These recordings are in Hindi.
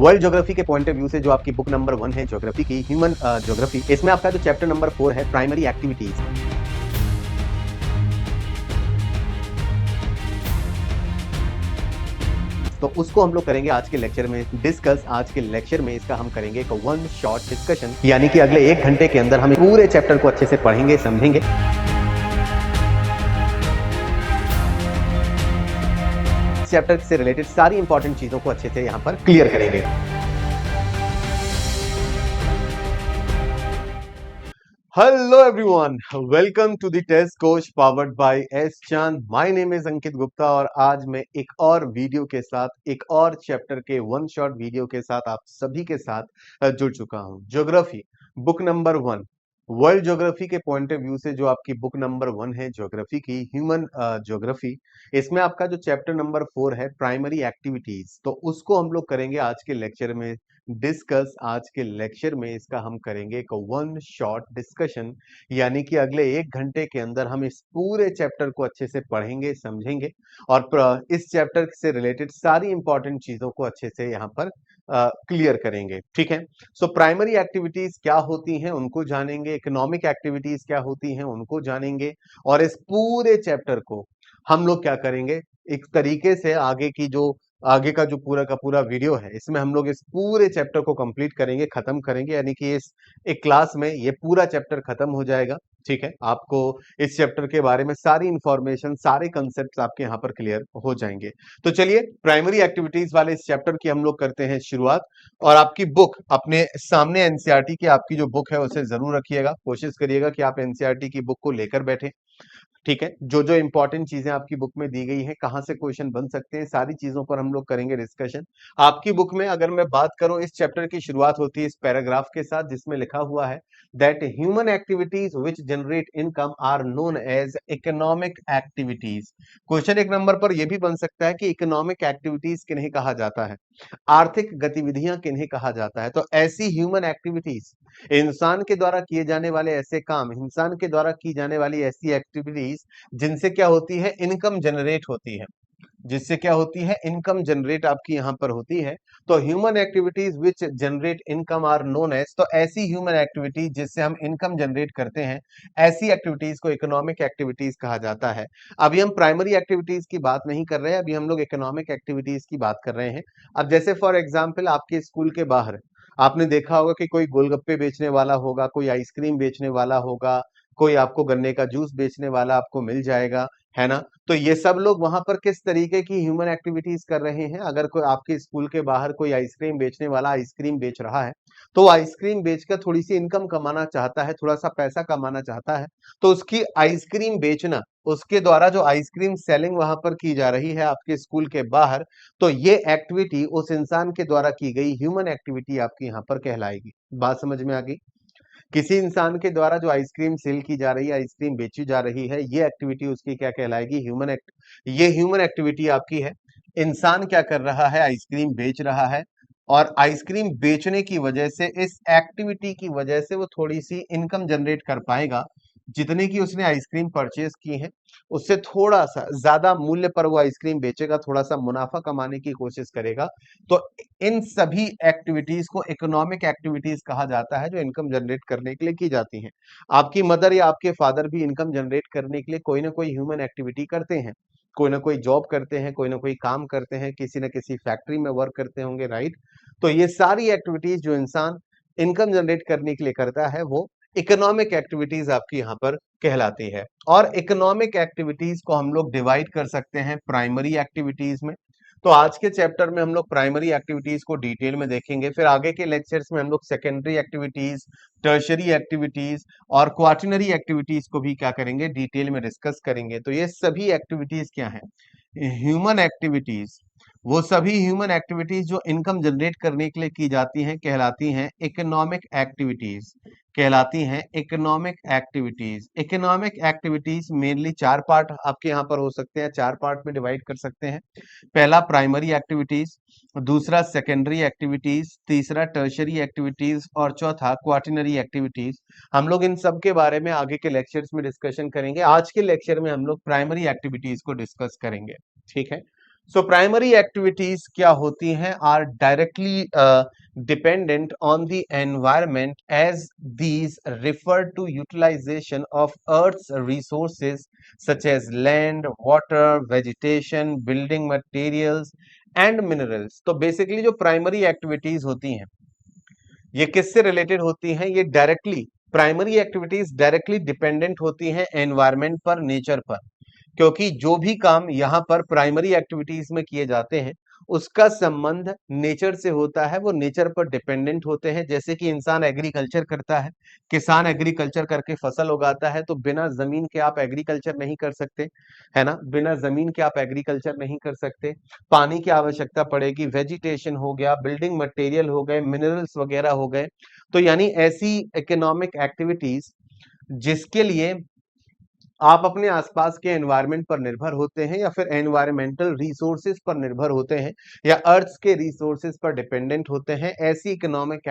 वर्ल्ड ज्योग्राफी के पॉइंट ऑफ व्यू से जो आपकी बुक नंबर 1 है ज्योग्राफी की, ह्यूमन ज्योग्राफी, इसमें आपका जो चैप्टर नंबर 4 है प्राइमरी एक्टिविटीज, तो उसको हम लोग करेंगे आज के लेक्चर में डिस्कस। आज के लेक्चर में इसका हम करेंगे एक वन शॉर्ट डिस्कशन, यानी कि अगले 1 घंटे के अंदर हम पूरे चैप्टर को अच्छे से पढ़ेंगे, समझेंगे। चैप्टर से रिलेटेड सारी इंपॉर्टेंट चीजों को अच्छे से यहां पर क्लियर करेंगे। Hello everyone, welcome to the test coach powered by S Chand. My name is Ankit Gupta और आज मैं एक और वीडियो के साथ, एक और चैप्टर के वन शॉट वीडियो के साथ आप सभी के साथ जुड़ चुका हूं। Geography book number 1, world geography के पॉइंट ऑफ व्यू से जो आपकी बुक नंबर 1 है ज्योग्राफी की, ह्यूमन ज्योग्राफी, इसमें आपका जो चैप्टर नंबर 4 है प्राइमरी एक्टिविटीज, तो उसको हम लोग करेंगे आज के लेक्चर में डिस्कस। आज के लेक्चर में इसका हम करेंगे एक वन शॉट डिस्कशन, यानी कि अगले 1 घंटे के अंदर हम इस पूरे चैप्टर को अच्छे से पढ़ेंगे, समझेंगे और इस चैप्टर से रिलेटेड सारी इंपॉर्टेंट चीजों को अच्छे से यहाँ पर क्लियर करेंगे। ठीक है, सो प्राइमरी एक्टिविटीज क्या होती हैं उनको जानेंगे, इकोनॉमिक एक्टिविटीज क्या होती हैं उनको जानेंगे, और इस पूरे चैप्टर को हम लोग क्या करेंगे, एक तरीके से आगे का जो पूरा का पूरा वीडियो है, इसमें हम लोग इस पूरे चैप्टर को कंप्लीट करेंगे, खत्म करेंगे, यानी कि इस एक क्लास में ये पूरा चैप्टर खत्म हो जाएगा। ठीक है, आपको इस चैप्टर के बारे में सारी इंफॉर्मेशन, सारे कंसेप्ट आपके यहाँ पर क्लियर हो जाएंगे। तो चलिए प्राइमरी एक्टिविटीज वाले इस चैप्टर की हम लोग करते हैं शुरुआत। और आपकी बुक अपने सामने, एनसीईआरटी की आपकी जो बुक है उसे जरूर रखिएगा, कोशिश करिएगा कि आप एनसीईआरटी की बुक को लेकर बैठे। ठीक है, जो जो इंपॉर्टेंट चीजें आपकी बुक में दी गई हैं, कहां से क्वेश्चन बन सकते हैं, सारी चीजों पर हम लोग करेंगे डिस्कशन। आपकी बुक में अगर मैं बात करूं, इस चैप्टर की शुरुआत होती है इस पैराग्राफ के साथ जिसमें लिखा हुआ है that human activities which generate income are known as economic activities. Question 1 number पर यह भी बन सकता है कि इकोनॉमिक एक्टिविटीज किन्हें कहा जाता है, आर्थिक गतिविधियां किन्हें कहा जाता है। तो ऐसी ह्यूमन एक्टिविटीज, इंसान के द्वारा किए जाने वाले ऐसे काम, इंसान के द्वारा की जाने वाली ऐसी एक्टिविटीज जिनसे क्या होती है, इनकम जनरेट होती है, जिससे क्या होती है, इनकम जनरेट आपकी यहां पर होती है। तो human activities which generate income are known as, तो ऐसी ह्यूमन एक्टिविटीज जिससे हम इनकम जनरेट करते हैं, ऐसी एक्टिविटीज को इकोनॉमिक एक्टिविटीज कहा जाता है। अभी हम प्राइमरी एक्टिविटीज की बात नहीं कर रहे हैं, अभी हम लोग इकोनॉमिक एक्टिविटीज की बात कर रहे हैं। अब जैसे फॉर एग्जाम्पल आपके स्कूल के बाहर आपने देखा होगा कि कोई गोलगप्पे बेचने वाला होगा, कोई आइसक्रीम बेचने वाला होगा, कोई आपको गन्ने का जूस बेचने वाला आपको मिल जाएगा, है ना। तो ये सब लोग वहां पर किस तरीके की ह्यूमन एक्टिविटीज कर रहे हैं, अगर कोई आपके स्कूल के बाहर कोई आइसक्रीम बेचने वाला आइसक्रीम बेच रहा है, तो वो आइसक्रीम बेचकर थोड़ी सी इनकम कमाना चाहता है, थोड़ा सा पैसा कमाना चाहता है, तो उसकी आइसक्रीम बेचना, उसके द्वारा जो आइसक्रीम सेलिंग वहां पर की जा रही है आपके स्कूल के बाहर, तो ये एक्टिविटी उस इंसान के द्वारा की गई ह्यूमन एक्टिविटी आपकी यहाँ पर कहलाएगी। बात समझ में आ गई? किसी इंसान के द्वारा जो आइसक्रीम सेल की जा रही है, आइसक्रीम बेची जा रही है, ये एक्टिविटी उसकी क्या कहलाएगी, ये ह्यूमन एक्टिविटी आपकी है। इंसान क्या कर रहा है, आइसक्रीम बेच रहा है, और आइसक्रीम बेचने की वजह से, इस एक्टिविटी की वजह से वो थोड़ी सी इनकम जनरेट कर पाएगा। जितने की उसने आइसक्रीम परचेज की है उससे थोड़ा सा ज्यादा मूल्य पर वो आइसक्रीम बेचेगा, थोड़ा सा मुनाफा कमाने की कोशिश करेगा। तो इन सभी एक्टिविटीज को इकोनॉमिक एक्टिविटीज कहा जाता है, जो इनकम जनरेट करने के लिए की जाती हैं। आपकी मदर या आपके फादर भी इनकम जनरेट करने के लिए कोई ना कोई ह्यूमन एक्टिविटी करते हैं, कोई ना कोई जॉब करते हैं, कोई ना कोई काम करते हैं, किसी न किसी फैक्ट्री में वर्क करते होंगे, राइट। तो ये सारी एक्टिविटीज जो इंसान इनकम जनरेट करने के लिए करता है, वो इकोनॉमिक एक्टिविटीज आपकी यहाँ पर कहलाती है। और इकोनॉमिक एक्टिविटीज को हम लोग डिवाइड कर सकते हैं प्राइमरी एक्टिविटीज में। तो आज के चैप्टर में हम लोग प्राइमरी एक्टिविटीज को डिटेल में देखेंगे, फिर आगे के लेक्चर्स में हम लोग सेकेंडरी एक्टिविटीज, टर्शरी एक्टिविटीज और क्वार्टनरी एक्टिविटीज को भी क्या करेंगे, डिटेल में डिस्कस करेंगे। तो ये सभी एक्टिविटीज क्या है, ह्यूमन एक्टिविटीज, वो सभी ह्यूमन एक्टिविटीज जो इनकम जनरेट करने के लिए की जाती हैं, कहलाती हैं इकोनॉमिक एक्टिविटीज, कहलाती हैं economic activities. Economic activities mainly 4 part आपके यहाँ पर हो सकते हैं, 4 पार्ट में डिवाइड कर सकते हैं। पहला प्राइमरी एक्टिविटीज, दूसरा सेकेंडरी एक्टिविटीज, तीसरा टर्शरी एक्टिविटीज और चौथा क्वार्टनरी एक्टिविटीज। हम लोग इन सब के बारे में आगे के लेक्चर्स में डिस्कशन करेंगे। आज के लेक्चर में हम लोग प्राइमरी एक्टिविटीज को डिस्कस करेंगे। ठीक है, सो प्राइमरी एक्टिविटीज क्या होती हैं? Are directly dependent on the environment as these refer to utilization of earth's resources such as land, water, vegetation, building materials and minerals. तो बेसिकली जो प्राइमरी एक्टिविटीज होती हैं ये किससे रिलेटेड होती हैं? ये directly, primary activities directly dependent होती हैं एनवायरमेंट पर, नेचर पर। क्योंकि जो भी काम यहाँ पर प्राइमरी एक्टिविटीज में किए जाते हैं उसका संबंध नेचर से होता है, वो नेचर पर डिपेंडेंट होते हैं। जैसे कि इंसान एग्रीकल्चर करता है, किसान एग्रीकल्चर करके फसल उगाता है, तो बिना जमीन के आप एग्रीकल्चर नहीं कर सकते, है ना? बिना जमीन के आप एग्रीकल्चर नहीं कर सकते। पानी की आवश्यकता पड़ेगी, वेजिटेशन हो गया, बिल्डिंग मटेरियल हो गए, मिनरल्स वगैरह हो गए। तो यानी ऐसी इकोनॉमिक एक्टिविटीज जिसके लिए आप अपने आसपास के एनवायरनमेंट पर निर्भर होते हैं या फिर एनवायरमेंटल रिसोर्सेज पर निर्भर होते हैं या अर्थ के रिसोर्सेज पर डिपेंडेंट होते हैं, ऐसी इकोनॉमिक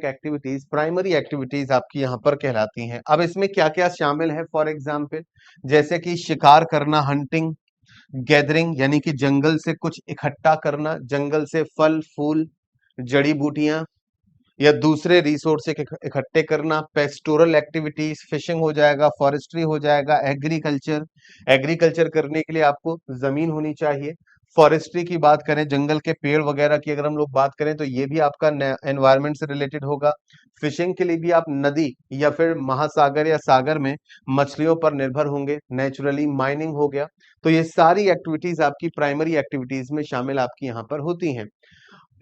एक्टिविटीज प्राइमरी एक्टिविटीज आपकी यहाँ पर कहलाती हैं। अब इसमें क्या क्या शामिल है? फॉर एग्जाम्पल जैसे कि शिकार करना, हंटिंग, गैदरिंग यानी कि जंगल से कुछ इकट्ठा करना, जंगल से फल फूल, जड़ी बूटियां या दूसरे रिसोर्स इकट्ठे करना, पेस्टोरल एक्टिविटीज, फिशिंग हो जाएगा, फॉरेस्ट्री हो जाएगा, एग्रीकल्चर, एग्रीकल्चर करने के लिए आपको जमीन होनी चाहिए। फॉरेस्ट्री की बात करें, जंगल के पेड़ वगैरह की अगर हम लोग बात करें तो ये भी आपका एनवायरनमेंट से रिलेटेड होगा। फिशिंग के लिए भी आप नदी या फिर महासागर या सागर में मछलियों पर निर्भर होंगे नेचुरली। माइनिंग हो गया। तो ये सारी एक्टिविटीज आपकी प्राइमरी एक्टिविटीज में शामिल आपकी यहाँ पर होती हैं।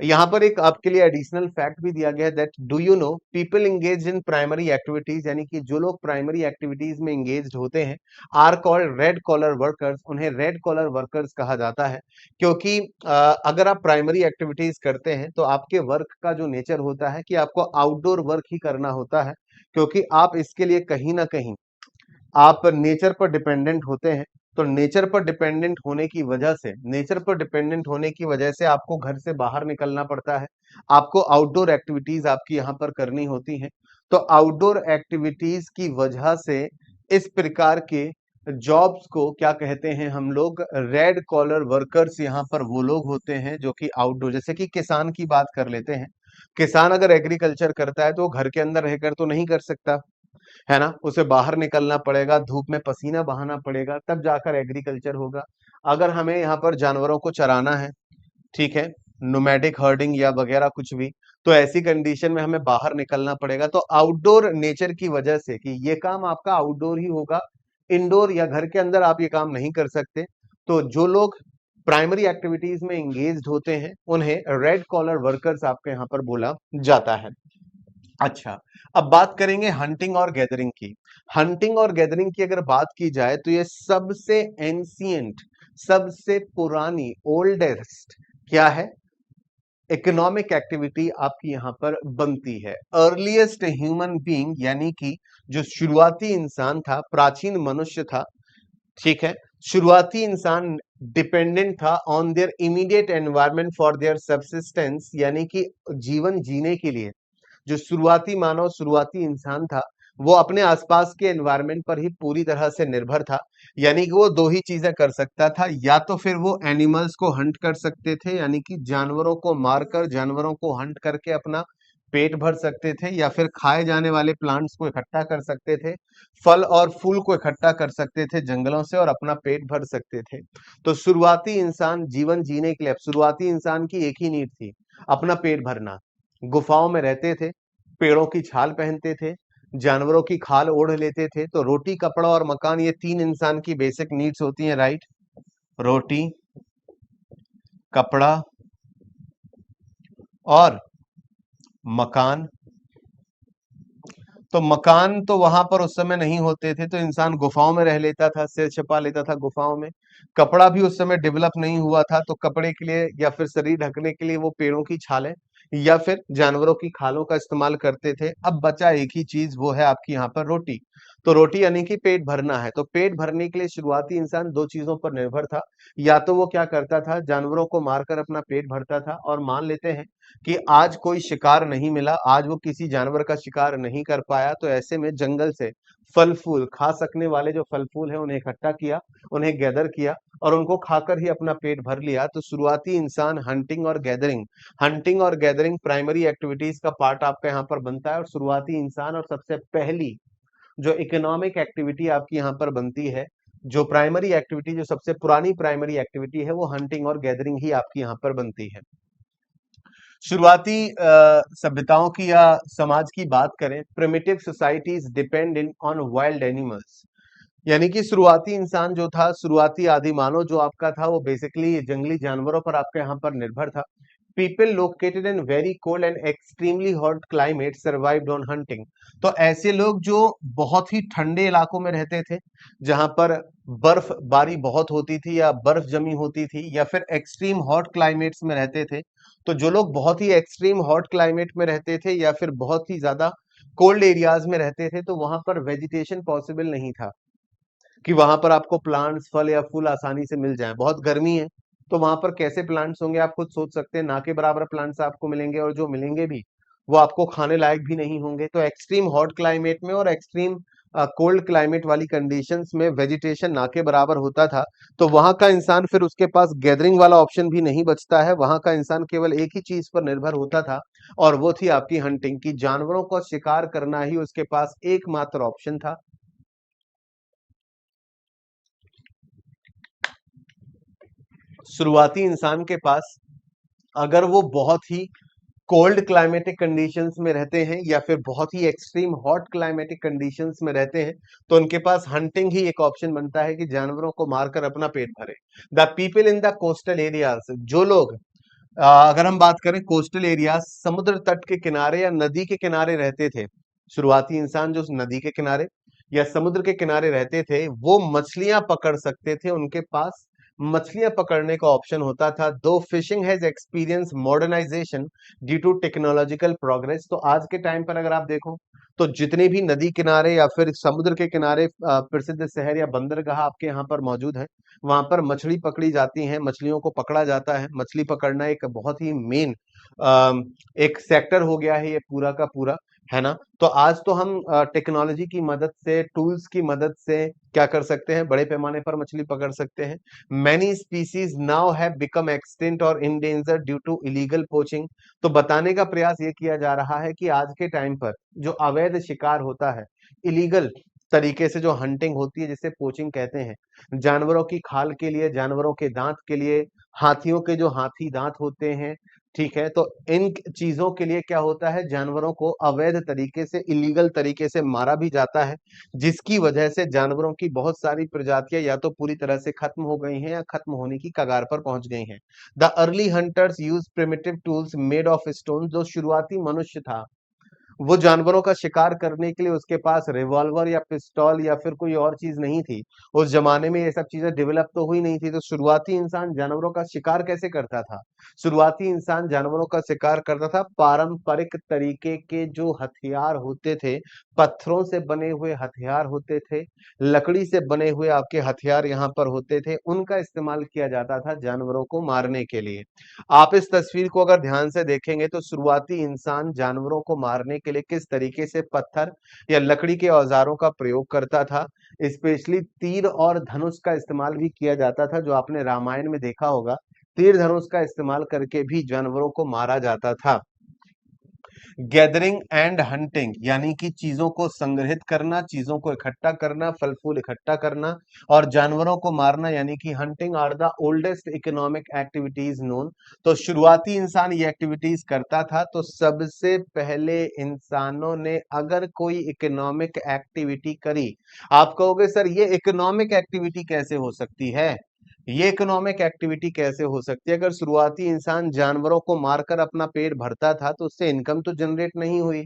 यहाँ पर एक आपके लिए एडिशनल फैक्ट भी दिया गया है that do you know people engage in primary activities, यानी कि जो लोग प्राइमरी एक्टिविटीज में एंगेज्ड होते हैं are called red collar workers, उन्हें रेड कॉलर वर्कर्स कहा जाता है। क्योंकि अगर आप प्राइमरी एक्टिविटीज करते हैं तो आपके वर्क का जो नेचर होता है कि आपको आउटडोर वर्क ही करना होता है, क्योंकि आप इसके लिए कहीं ना कहीं आप नेचर पर डिपेंडेंट होते हैं। तो नेचर पर डिपेंडेंट होने की वजह से आपको घर से बाहर निकलना पड़ता है, आपको आउटडोर एक्टिविटीज आपकी यहाँ पर करनी होती हैं। तो आउटडोर एक्टिविटीज की वजह से इस प्रकार के जॉब्स को क्या कहते हैं हम लोग? रेड कॉलर वर्कर्स यहाँ पर वो लोग होते हैं जो कि आउटडोर, जैसे कि किसान की बात कर लेते हैं। किसान अगर एग्रीकल्चर करता है तो वो घर के अंदर रहकर तो नहीं कर सकता, है ना? उसे बाहर निकलना पड़ेगा, धूप में पसीना बहाना पड़ेगा, तब जाकर एग्रीकल्चर होगा। अगर हमें यहाँ पर जानवरों को चराना है, ठीक है, नोमैडिक हर्डिंग या वगैरह कुछ भी, तो ऐसी कंडीशन में हमें बाहर निकलना पड़ेगा। तो आउटडोर नेचर की वजह से कि ये काम आपका आउटडोर ही होगा, इंडोर या घर के अंदर आप ये काम नहीं कर सकते। तो जो लोग प्राइमरी एक्टिविटीज में एंगेज्ड होते हैं उन्हें रेड कॉलर वर्कर्स आपके यहाँ पर बोला जाता है। अच्छा, अब बात करेंगे हंटिंग और गैदरिंग की। हंटिंग और गैदरिंग की अगर बात की जाए तो ये सबसे एंशियंट, सबसे पुरानी, ओल्डेस्ट क्या है? इकोनॉमिक एक्टिविटी आपकी यहां पर बनती है। अर्लीस्ट ह्यूमन बीइंग यानी कि जो शुरुआती इंसान था, प्राचीन मनुष्य था, ठीक है, शुरुआती इंसान डिपेंडेंट था on their immediate environment for their subsistence, यानी कि जीवन जीने के लिए जो शुरुआती मानव, शुरुआती इंसान था वो अपने आसपास के एनवायरनमेंट पर ही पूरी तरह से निर्भर था। यानी कि वो दो ही चीजें कर सकता था, या तो फिर वो एनिमल्स को हंट कर सकते थे, यानी कि जानवरों को मारकर, जानवरों को हंट करके अपना पेट भर सकते थे, या फिर खाए जाने वाले प्लांट्स को इकट्ठा कर सकते थे, फल और फूल को इकट्ठा कर सकते थे जंगलों से और अपना पेट भर सकते थे। तो शुरुआती इंसान जीवन जीने के लिए, शुरुआती इंसान की एक ही नीड थी, अपना पेट भरना। गुफाओं में रहते थे, पेड़ों की छाल पहनते थे, जानवरों की खाल ओढ़ लेते थे। तो रोटी, कपड़ा और मकान, ये तीन इंसान की बेसिक नीड्स होती हैं, राइट? रोटी, कपड़ा और मकान। तो मकान तो वहां पर उस समय नहीं होते थे, तो इंसान गुफाओं में रह लेता था, सिर छिपा लेता था गुफाओं में। कपड़ा भी उस समय डेवलप नहीं हुआ था, तो कपड़े के लिए या फिर शरीर ढकने के लिए वो पेड़ों की छालें या फिर जानवरों की खालों का इस्तेमाल करते थे। अब बचा एक ही चीज, वो है आपकी यहाँ पर रोटी। तो रोटी यानी कि पेट भरना है। तो पेट भरने के लिए शुरुआती इंसान दो चीजों पर निर्भर था। या तो वो क्या करता था, जानवरों को मारकर अपना पेट भरता था, और मान लेते हैं कि आज कोई शिकार नहीं मिला, आज वो किसी जानवर का शिकार नहीं कर पाया, तो ऐसे में जंगल से फल फूल खा सकने वाले जो फल फूल है उन्हें इकट्ठा किया, उन्हें गैदर किया और उनको खाकर ही अपना पेट भर लिया। तो शुरुआती इंसान हंटिंग और गैदरिंग प्राइमरी एक्टिविटीज का पार्ट आपका यहाँ पर बनता है। और शुरुआती इंसान और सबसे पहली जो इकोनॉमिक एक्टिविटी आपकी यहाँ पर बनती है, जो प्राइमरी एक्टिविटी, जो सबसे पुरानी प्राइमरी एक्टिविटी है, वो हंटिंग और गैदरिंग ही आपकी यहाँ पर बनती है। शुरुआती सभ्यताओं की या समाज की बात करें, primitive societies depend in on wild animals, यानी कि शुरुआती इंसान जो था, शुरुआती आदि मानव जो आपका था, वो बेसिकली जंगली जानवरों पर आपके यहाँ पर निर्भर था। People located in very cold and extremely hot climate survived on hunting. तो ऐसे लोग जो बहुत ही ठंडे इलाकों में रहते थे, जहां पर बर्फबारी बहुत होती थी या बर्फ जमी होती थी, या फिर एक्सट्रीम हॉट क्लाइमेट्स में रहते थे, तो जो लोग बहुत ही एक्सट्रीम हॉट क्लाइमेट में रहते थे या फिर बहुत ही ज्यादा कोल्ड एरियाज में रहते थे, तो वहां पर वेजिटेशन पॉसिबल नहीं था कि वहां पर आपको प्लांट्स, फल या फूल आसानी से मिल जाएं। बहुत गर्मी है, तो वहां पर कैसे प्लांट्स होंगे आप खुद सोच सकते हैं। ना के बराबर प्लांट्स आपको मिलेंगे, और जो मिलेंगे भी वो आपको खाने लायक भी नहीं होंगे। तो एक्सट्रीम हॉट क्लाइमेट में और एक्सट्रीम कोल्ड क्लाइमेट वाली कंडीशंस में वेजिटेशन ना के बराबर होता था। तो वहां का इंसान, फिर उसके पास गैदरिंग वाला ऑप्शन भी नहीं बचता है, वहां का इंसान केवल एक ही चीज पर निर्भर होता था, और वो थी आपकी हंटिंग की। जानवरों को शिकार करना ही उसके पास एकमात्र ऑप्शन था। शुरुआती इंसान के पास, अगर वो बहुत ही कोल्ड क्लाइमेटिक कंडीशंस में रहते हैं या फिर बहुत ही एक्सट्रीम हॉट क्लाइमेटिक कंडीशंस में रहते हैं, तो उनके पास हंटिंग ही एक ऑप्शन बनता है कि जानवरों को मारकर अपना पेट भरे। The people in the coastal areas, जो लोग अगर हम बात करें कोस्टल एरिया, समुद्र तट के किनारे या नदी के किनारे रहते थे, शुरुआती इंसान जो नदी के किनारे या समुद्र के किनारे रहते थे, वो मछलियां पकड़ सकते थे। उनके पास मछलियां पकड़ने का ऑप्शन होता था। Though fishing has experience modernization due to technological progress. तो आज के टाइम पर अगर आप देखो, तो जितने भी नदी किनारे या फिर समुद्र के किनारे प्रसिद्ध शहर या बंदरगाह आपके यहाँ पर मौजूद है, वहां पर मछली पकड़ी जाती है, मछलियों को पकड़ा जाता है। मछली पकड़ना एक बहुत ही मेन एक सेक्टर हो गया है ये पूरा का पूरा, है ना। तो आज तो हम टेक्नोलॉजी की मदद से, टूल्स की मदद से क्या कर सकते हैं, बड़े पैमाने पर मछली पकड़ सकते हैं। Many species now have become extinct और endanger due to illegal poaching. तो बताने का प्रयास ये किया जा रहा है कि आज के टाइम पर जो अवैध शिकार होता है, इलीगल तरीके से जो हंटिंग होती है, जिसे पोचिंग कहते हैं, जानवरों की खाल के लिए, जानवरों के दांत के लिए, हाथियों के जो हाथी दांत होते हैं, ठीक है, तो इन चीजों के लिए क्या होता है, जानवरों को अवैध तरीके से, इलीगल तरीके से मारा भी जाता है, जिसकी वजह से जानवरों की बहुत सारी प्रजातियां या तो पूरी तरह से खत्म हो गई हैं या खत्म होने की कगार पर पहुंच गई हैं। The early hunters use primitive tools made of stone. जो शुरुआती मनुष्य था, वो जानवरों का शिकार करने के लिए उसके पास रिवॉल्वर या पिस्तौल या फिर कोई और चीज नहीं थी। उस जमाने में ये सब चीजें डेवलप तो हुई नहीं थी। तो शुरुआती इंसान जानवरों का शिकार कैसे करता था? शुरुआती इंसान जानवरों का शिकार करता था पारंपरिक तरीके के जो हथियार होते थे, पत्थरों से बने हुए हथियार होते थे, लकड़ी से बने हुए आपके हथियार यहाँ पर होते थे, उनका इस्तेमाल किया जाता था जानवरों को मारने के लिए। आप इस तस्वीर को अगर ध्यान से देखेंगे, तो शुरुआती इंसान जानवरों को मारने के लिए किस तरीके से पत्थर या लकड़ी के औजारों का प्रयोग करता था। स्पेशली तीर और धनुष का इस्तेमाल भी किया जाता था, जो आपने रामायण में देखा होगा। तीर धनुष का इस्तेमाल करके भी जानवरों को मारा जाता था। गैदरिंग एंड हंटिंग, यानी कि चीजों को संग्रहित करना, चीजों को इकट्ठा करना, फल फूल इकट्ठा करना, और जानवरों को मारना, यानी कि hunting are the oldest economic activities known. तो शुरुआती इंसान ये एक्टिविटीज करता था। तो सबसे पहले इंसानों ने अगर कोई इकोनॉमिक एक्टिविटी करी, आप कहोगे सर ये इकोनॉमिक एक्टिविटी कैसे हो सकती है, ये इकोनॉमिक एक्टिविटी कैसे हो सकती है? अगर शुरुआती इंसान जानवरों को मारकर अपना पेट भरता था, तो उससे इनकम तो जनरेट नहीं हुई,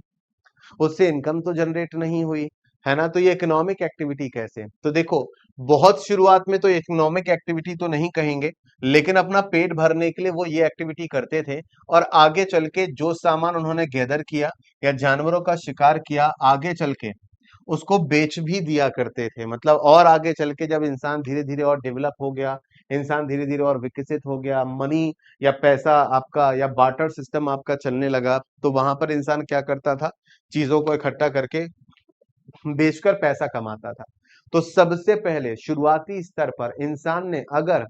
उससे इनकम तो जनरेट नहीं हुई, है ना। तो ये इकोनॉमिक एक्टिविटी कैसे? तो देखो, बहुत शुरुआत में तो इकोनॉमिक एक्टिविटी तो नहीं कहेंगे, लेकिन अपना पेट भरने के लिए वो ये एक्टिविटी करते थे। और आगे चल के जो सामान उन्होंने गैदर किया या जानवरों का शिकार किया, आगे चल के उसको बेच भी दिया करते थे। मतलब और आगे चल के जब इंसान धीरे धीरे और डेवलप हो गया, इंसान धीरे धीरे और विकसित हो गया, मनी या पैसा आपका या बार्टर सिस्टम आपका चलने लगा, तो वहां पर इंसान क्या करता था, चीजों को इकट्ठा करके बेचकर पैसा कमाता था। तो सबसे पहले शुरुआती स्तर पर इंसान ने अगर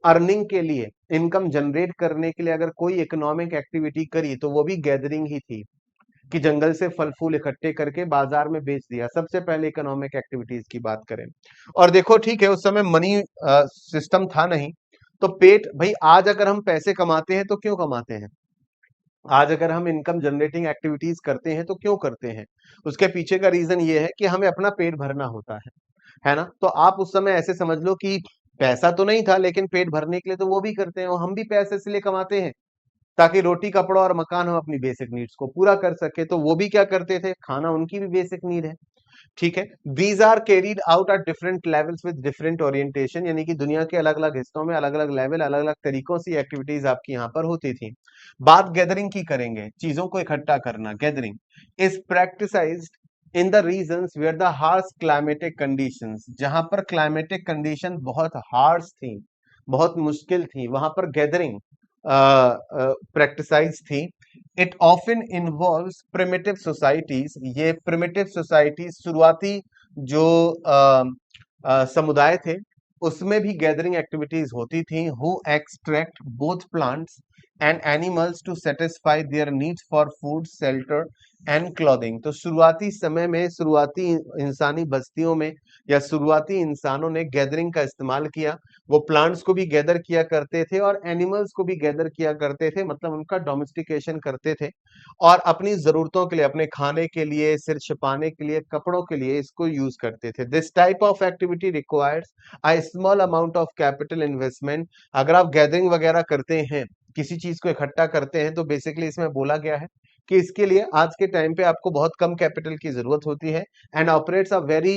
अर्निंग के लिए, इनकम जनरेट करने के लिए अगर कोई इकोनॉमिक एक्टिविटी करी तो वो भी गैदरिंग ही थी, कि जंगल से फल फूल इकट्ठे करके बाजार में बेच दिया। सबसे पहले इकोनॉमिक एक्टिविटीज की बात करें, और देखो ठीक है उस समय मनी सिस्टम था नहीं, तो पेट भाई, आज अगर हम पैसे कमाते हैं तो क्यों कमाते हैं, आज अगर हम इनकम जनरेटिंग एक्टिविटीज करते हैं तो क्यों करते हैं, उसके पीछे का रीजन ये है कि हमें अपना पेट भरना होता है ना। तो आप उस समय ऐसे समझ लो कि पैसा तो नहीं था लेकिन पेट भरने के लिए तो वो भी करते हैं, और हम भी पैसे इसलिए कमाते हैं ताकि रोटी कपड़ा और मकान हम अपनी बेसिक नीड्स को पूरा कर सके। तो वो भी क्या करते थे, खाना उनकी भी बेसिक नीड है, ठीक है। These are carried out at different levels with different orientation, यानी कि दुनिया के अलग अलग हिस्सों में अलग अलग लेवल, अलग अलग तरीकों से एक्टिविटीज आपकी यहाँ पर होती थी। बात गैदरिंग की करेंगे, चीजों को इकट्ठा करना, gathering is practised in the regions where the harsh climatic conditions, जहां पर क्लाइमेटिक कंडीशन बहुत हार्श थी, बहुत मुश्किल थी, वहां पर गैदरिंग प्रैक्टिसाइज थी। It often involves primitive societies, ये प्रिमिटिव सोसाइटीज शुरुआती जो समुदाय थे उसमें भी गैदरिंग एक्टिविटीज होती थी। Who extract both plants and animals to satisfy their needs for food, shelter and clothing. तो शुरुआती समय में, शुरुआती इंसानी बस्तियों में या शुरुआती इंसानों ने गैदरिंग का इस्तेमाल किया। वो प्लांट्स को भी गैदर किया करते थे और एनिमल्स को भी गैदर किया करते थे, मतलब उनका डोमेस्टिकेशन करते थे, और अपनी जरूरतों के लिए, अपने खाने के लिए, सिर छिपाने के लिए, कपड़ों के लिए इसको यूज करते थे। This type of activity requires a small amount of capital investment. अगर आप गैदरिंग वगैरह करते हैं, किसी चीज को इकट्ठा करते हैं, तो बेसिकली इसमें बोला गया है कि इसके लिए आज के टाइम पे आपको बहुत कम कैपिटल की जरूरत होती है, and operates a very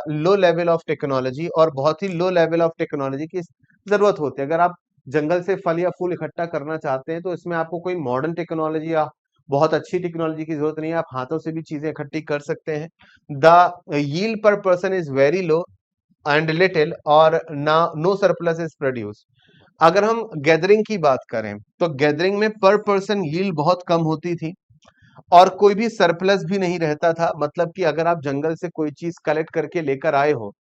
low level of technology, और बहुत ही लो लेवल ऑफ टेक्नोलॉजी की जरूरत होती है। अगर आप जंगल से फल या फूल इकट्ठा करना चाहते हैं तो इसमें आपको कोई मॉडर्न टेक्नोलॉजी या बहुत अच्छी टेक्नोलॉजी की जरूरत नहीं है, आप हाथों से भी चीजें इकट्ठी कर सकते हैं। द यील्ड पर person is very low and little और ना नो सरप्लस इज प्रोड्यूस। अगर हम गैदरिंग की बात करें तो गैदरिंग में पर पर्सन यील्ड बहुत कम होती थी और कोई भी सरप्लस भी नहीं रहता था। मतलब कि अगर आप जंगल से कोई चीज कलेक्ट करके लेकर आए हो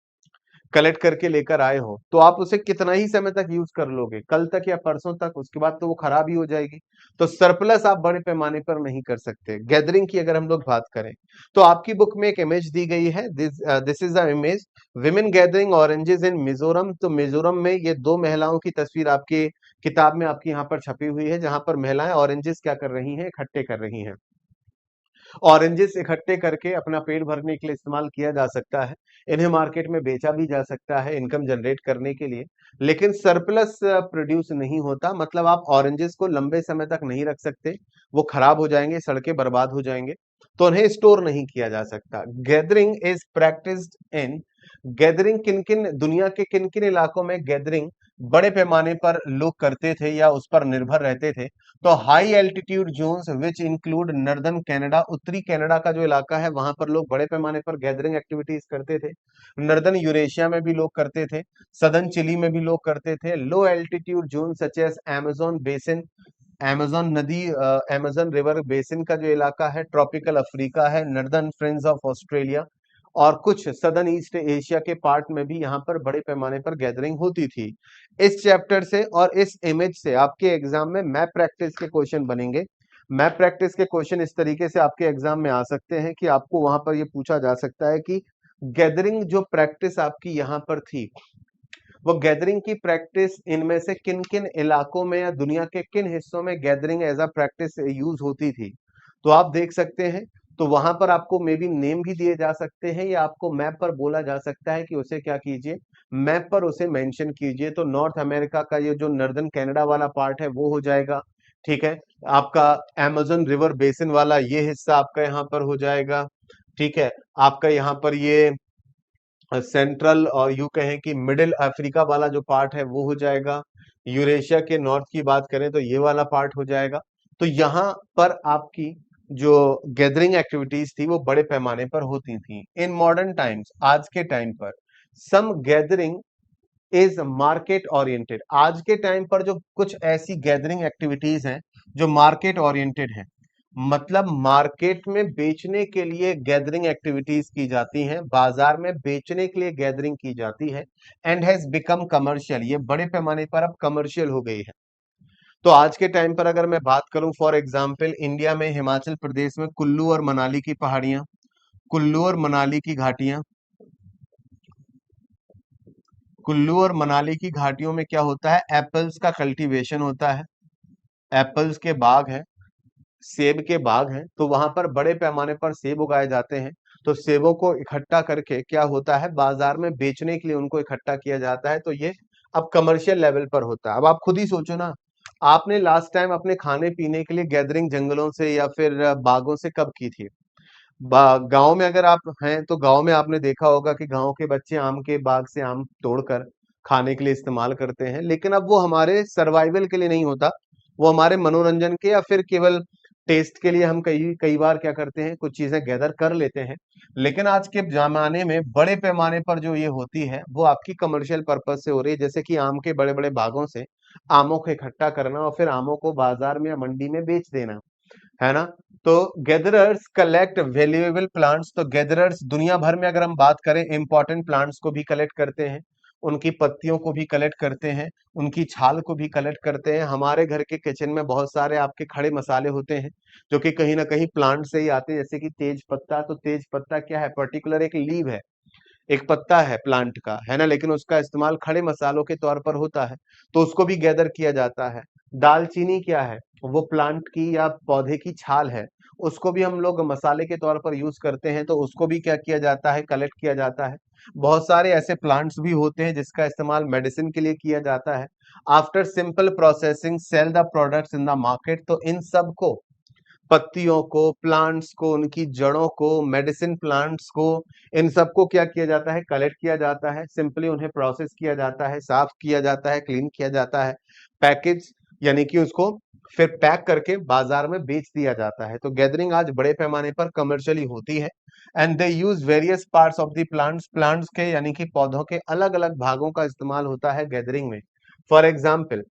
तो आप उसे कितना ही समय तक यूज कर लोगे, कल तक या परसों तक, उसके बाद तो वो खराब ही हो जाएगी। तो सरप्लस आप बड़े पैमाने पर नहीं कर सकते। गैदरिंग की अगर हम लोग बात करें तो आपकी बुक में एक इमेज दी गई है, this is the image, women gathering oranges in Mizoram. तो मिजोरम में ये दो महिलाओं की तस्वीर आपके किताब में आपकी यहाँ पर छपी हुई है, जहां पर महिलाएं ऑरेंजेस क्या कर रही हैं, इकट्ठे कर रही हैं। ऑरेंजेस इकट्ठे करके अपना पेट भरने के लिए इस्तेमाल किया जा सकता है, इन्हें मार्केट में बेचा भी जा सकता है इनकम जनरेट करने के लिए, लेकिन सरप्लस प्रोड्यूस नहीं होता। मतलब आप ऑरेंजेस को लंबे समय तक नहीं रख सकते, वो खराब हो जाएंगे, सड़के बर्बाद हो जाएंगे, तो उन्हें स्टोर नहीं किया जा सकता। Gathering is practised in, gathering किन किन दुनिया के किन किन इलाकों में गैदरिंग बड़े पैमाने पर लोग करते थे या उस पर निर्भर रहते थे, तो high altitude zones which include northern Canada, उत्तरी कनाडा का जो इलाका है वहां पर लोग बड़े पैमाने पर गैदरिंग एक्टिविटीज करते थे। नॉर्दर्न यूरेशिया में भी लोग करते थे, सदर्न चिली में भी लोग करते थे। Low altitude zone such as Amazon basin, Amazon नदी, अमेजोन रिवर बेसिन का जो इलाका है, ट्रॉपिकल अफ्रीका है, नॉर्दर्न फ्रिंज ऑफ ऑस्ट्रेलिया और कुछ सदर्न ईस्ट एशिया के पार्ट में भी यहाँ पर बड़े पैमाने पर गैदरिंग होती थी। इस चैप्टर से और इस इमेज से आपके एग्जाम में मैप प्रैक्टिस के क्वेश्चन बनेंगे। मैप प्रैक्टिस के क्वेश्चन इस तरीके से आपके एग्जाम में आ सकते हैं कि आपको वहां पर ये पूछा जा सकता है कि गैदरिंग जो प्रैक्टिस आपकी यहाँ पर थी, वो गैदरिंग की प्रैक्टिस इनमें से किन किन इलाकों में या दुनिया के किन हिस्सों में gathering as a practice use होती थी। तो आप देख सकते हैं, तो वहां पर आपको मे बी नेम भी दिए जा सकते हैं या आपको मैप पर बोला जा सकता है कि उसे क्या कीजिए, मैप पर उसे मेंशन कीजिए। तो नॉर्थ अमेरिका का ये जो नॉर्दर्न कनाडा वाला पार्ट है वो हो जाएगा, ठीक है। आपका अमेजन रिवर बेसिन वाला ये हिस्सा आपका यहाँ पर हो जाएगा, ठीक है। आपका यहाँ पर ये सेंट्रल और यू कहें कि मिडिल अफ्रीका वाला जो पार्ट है वो हो जाएगा। यूरेशिया के नॉर्थ की बात करें तो ये वाला पार्ट हो जाएगा। तो यहाँ पर आपकी जो गैदरिंग एक्टिविटीज थी वो बड़े पैमाने पर होती थी। इन मॉडर्न टाइम्स, आज के टाइम पर, सम गैदरिंग इज मार्केट ओरिएंटेड। आज के टाइम पर जो कुछ ऐसी गैदरिंग एक्टिविटीज हैं जो मार्केट ओरिएंटेड है, मतलब मार्केट में बेचने के लिए गैदरिंग एक्टिविटीज की जाती हैं, बाजार में बेचने के लिए गैदरिंग की जाती है, एंड हैज बिकम कमर्शियल। ये बड़े पैमाने पर अब कमर्शियल हो गई है। तो आज के टाइम पर अगर मैं बात करूं, फॉर एग्जांपल इंडिया में हिमाचल प्रदेश में कुल्लू और मनाली की पहाड़ियां, कुल्लू और मनाली की घाटियां, कुल्लू और मनाली की घाटियों में क्या होता है, एप्पल्स का कल्टीवेशन होता है, एप्पल्स के बाग हैं, सेब के बाग हैं, तो वहां पर बड़े पैमाने पर सेब उगाए जाते हैं। तो सेबों को इकट्ठा करके क्या होता है, बाजार में बेचने के लिए उनको इकट्ठा किया जाता है। तो ये अब कमर्शियल लेवल पर होता है। अब आप खुद ही सोचो ना, आपने लास्ट टाइम अपने खाने पीने के लिए गैदरिंग जंगलों से या फिर बागों से कब की थी? गांव में अगर आप हैं तो गांव में आपने देखा होगा कि गांव के बच्चे आम के बाग से आम तोड़कर खाने के लिए इस्तेमाल करते हैं, लेकिन अब वो हमारे सर्वाइवल के लिए नहीं होता, वो हमारे मनोरंजन के या फिर केवल टेस्ट के लिए हम कई कई बार क्या करते हैं, कुछ चीजें गैदर कर लेते हैं। लेकिन आज के जमाने में बड़े पैमाने पर जो ये होती है वो आपकी कमर्शियल पर्पज से हो रही है, जैसे कि आम के बड़े बड़े बागों से आमों को इकट्ठा करना और फिर आमों को बाजार में या मंडी में बेच देना, है ना। तो गैदरर्स कलेक्ट वैल्यूएबल प्लांट्स। तो गैदरर्स दुनिया भर में अगर हम बात करें, इंपॉर्टेंट प्लांट्स को भी कलेक्ट करते हैं, उनकी पत्तियों को भी कलेक्ट करते हैं, उनकी छाल को भी कलेक्ट करते हैं। हमारे घर के किचन में बहुत सारे आपके खड़े मसाले होते हैं जो कि कहीं ना कहीं प्लांट से ही आते हैं, जैसे कि तेज पत्ता। तो तेज पत्ता क्या है, पर्टिकुलर एक लीव है, एक पत्ता है प्लांट का, है ना, लेकिन उसका इस्तेमाल खड़े मसालों के तौर पर होता है, तो उसको भी गैदर किया जाता है। दालचीनी क्या है, वो प्लांट की या पौधे की छाल है, उसको भी हम लोग मसाले के तौर पर यूज करते हैं, तो उसको भी क्या किया जाता है, कलेक्ट किया जाता है। बहुत सारे ऐसे प्लांट्स भी होते हैं जिसका इस्तेमाल मेडिसिन के लिए किया जाता है। After simple processing sell the products in the market. तो इन सब को, पत्तियों को, प्लांट्स को, उनकी जड़ों को, मेडिसिन प्लांट्स को, इन सबको क्या किया जाता है, कलेक्ट किया जाता है, सिंपली उन्हें प्रोसेस किया जाता है, साफ किया जाता है, क्लीन किया जाता है, पैकेज यानी कि उसको फिर पैक करके बाजार में बेच दिया जाता है। तो गैदरिंग आज बड़े पैमाने पर कमर्शियली होती है, and they use various parts of the plants. Plants के यानी कि पौधों के अलग अलग भागों का इस्तेमाल होता है गैदरिंग में। फॉर एग्जाम्पल,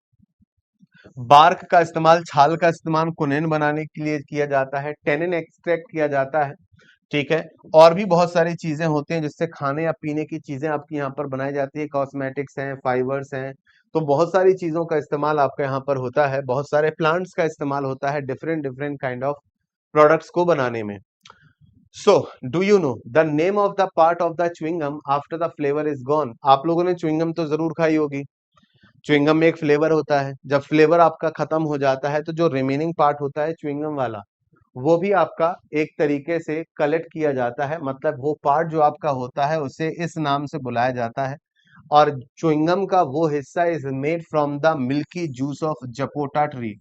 बार्क का इस्तेमाल, छाल का इस्तेमाल कुनेन बनाने के लिए किया जाता है, टेनिन एक्सट्रैक्ट किया जाता है, ठीक है। और भी बहुत सारी चीजें होती हैं जिससे खाने या पीने की चीजें आपकी यहाँ पर बनाई जाती है, कॉस्मेटिक्स हैं, फाइबर्स हैं। तो बहुत सारी चीजों का इस्तेमाल आपका यहाँ पर होता है, बहुत सारे प्लांट्स का इस्तेमाल होता है different different kind of products को बनाने में। So do you know the name of the part of the chewing gum after the flavour is gone? आप लोगों ने च्युइंगम तो जरूर खाई होगी। च्युइंगम में एक फ्लेवर होता है, जब फ्लेवर आपका खत्म हो जाता है तो जो रिमेनिंग पार्ट होता है च्युइंगम वाला, वो भी आपका एक तरीके से कलेक्ट किया जाता है, मतलब वो पार्ट जो आपका होता है उसे इस नाम से बुलाया जाता है। और च्युइंगम का वो हिस्सा is made from the milky juice of sapota tree.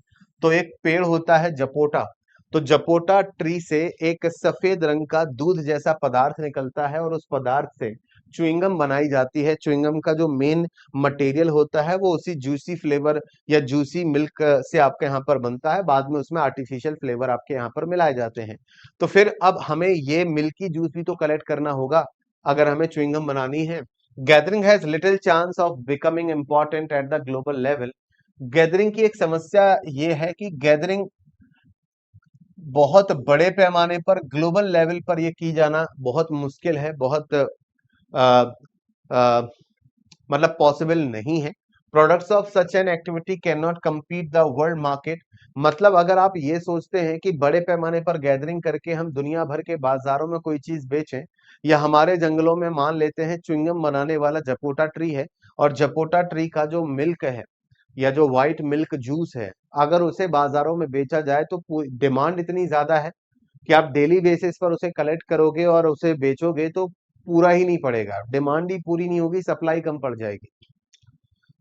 तो एक पेड़ होता है जपोटा, तो जपोटा ट्री से एक सफेद रंग का दूध जैसा पदार्थ निकलता है और उस पदार्थ से च्युइंगम बनाई जाती है। च्युइंगम का जो मेन मटेरियल होता है वो उसी जूसी फ्लेवर या जूसी मिल्क से आपके यहाँ पर बनता है, बाद में उसमें आर्टिफिशियल फ्लेवर आपके यहाँ पर मिलाए जाते हैं। तो फिर अब हमें ये मिल्की जूस भी तो कलेक्ट करना होगा अगर हमें च्युइंगम बनानी है। Gathering has little chance of becoming important at the global level. Gathering की एक समस्या ये है कि गैदरिंग बहुत बड़े पैमाने पर ग्लोबल लेवल पर ये की जाना बहुत मुश्किल है, बहुत आ, मतलब पॉसिबल नहीं है। Products of such an activity can not compete the world market. मतलब अगर आप ये सोचते हैं कि बड़े पैमाने पर गैदरिंग करके हम दुनिया भर के बाजारों में कोई चीज बेचें, या हमारे जंगलों में मान लेते हैं च्युइंगम बनाने वाला जपोटा ट्री है, और जपोटा ट्री का जो मिल्क है या जो व्हाइट मिल्क जूस है, अगर उसे बाजारों में बेचा जाए तो डिमांड इतनी ज्यादा है कि आप डेली बेसिस पर उसे कलेक्ट करोगे और उसे बेचोगे तो पूरा ही नहीं पड़ेगा, डिमांड ही पूरी नहीं होगी, सप्लाई कम पड़ जाएगी।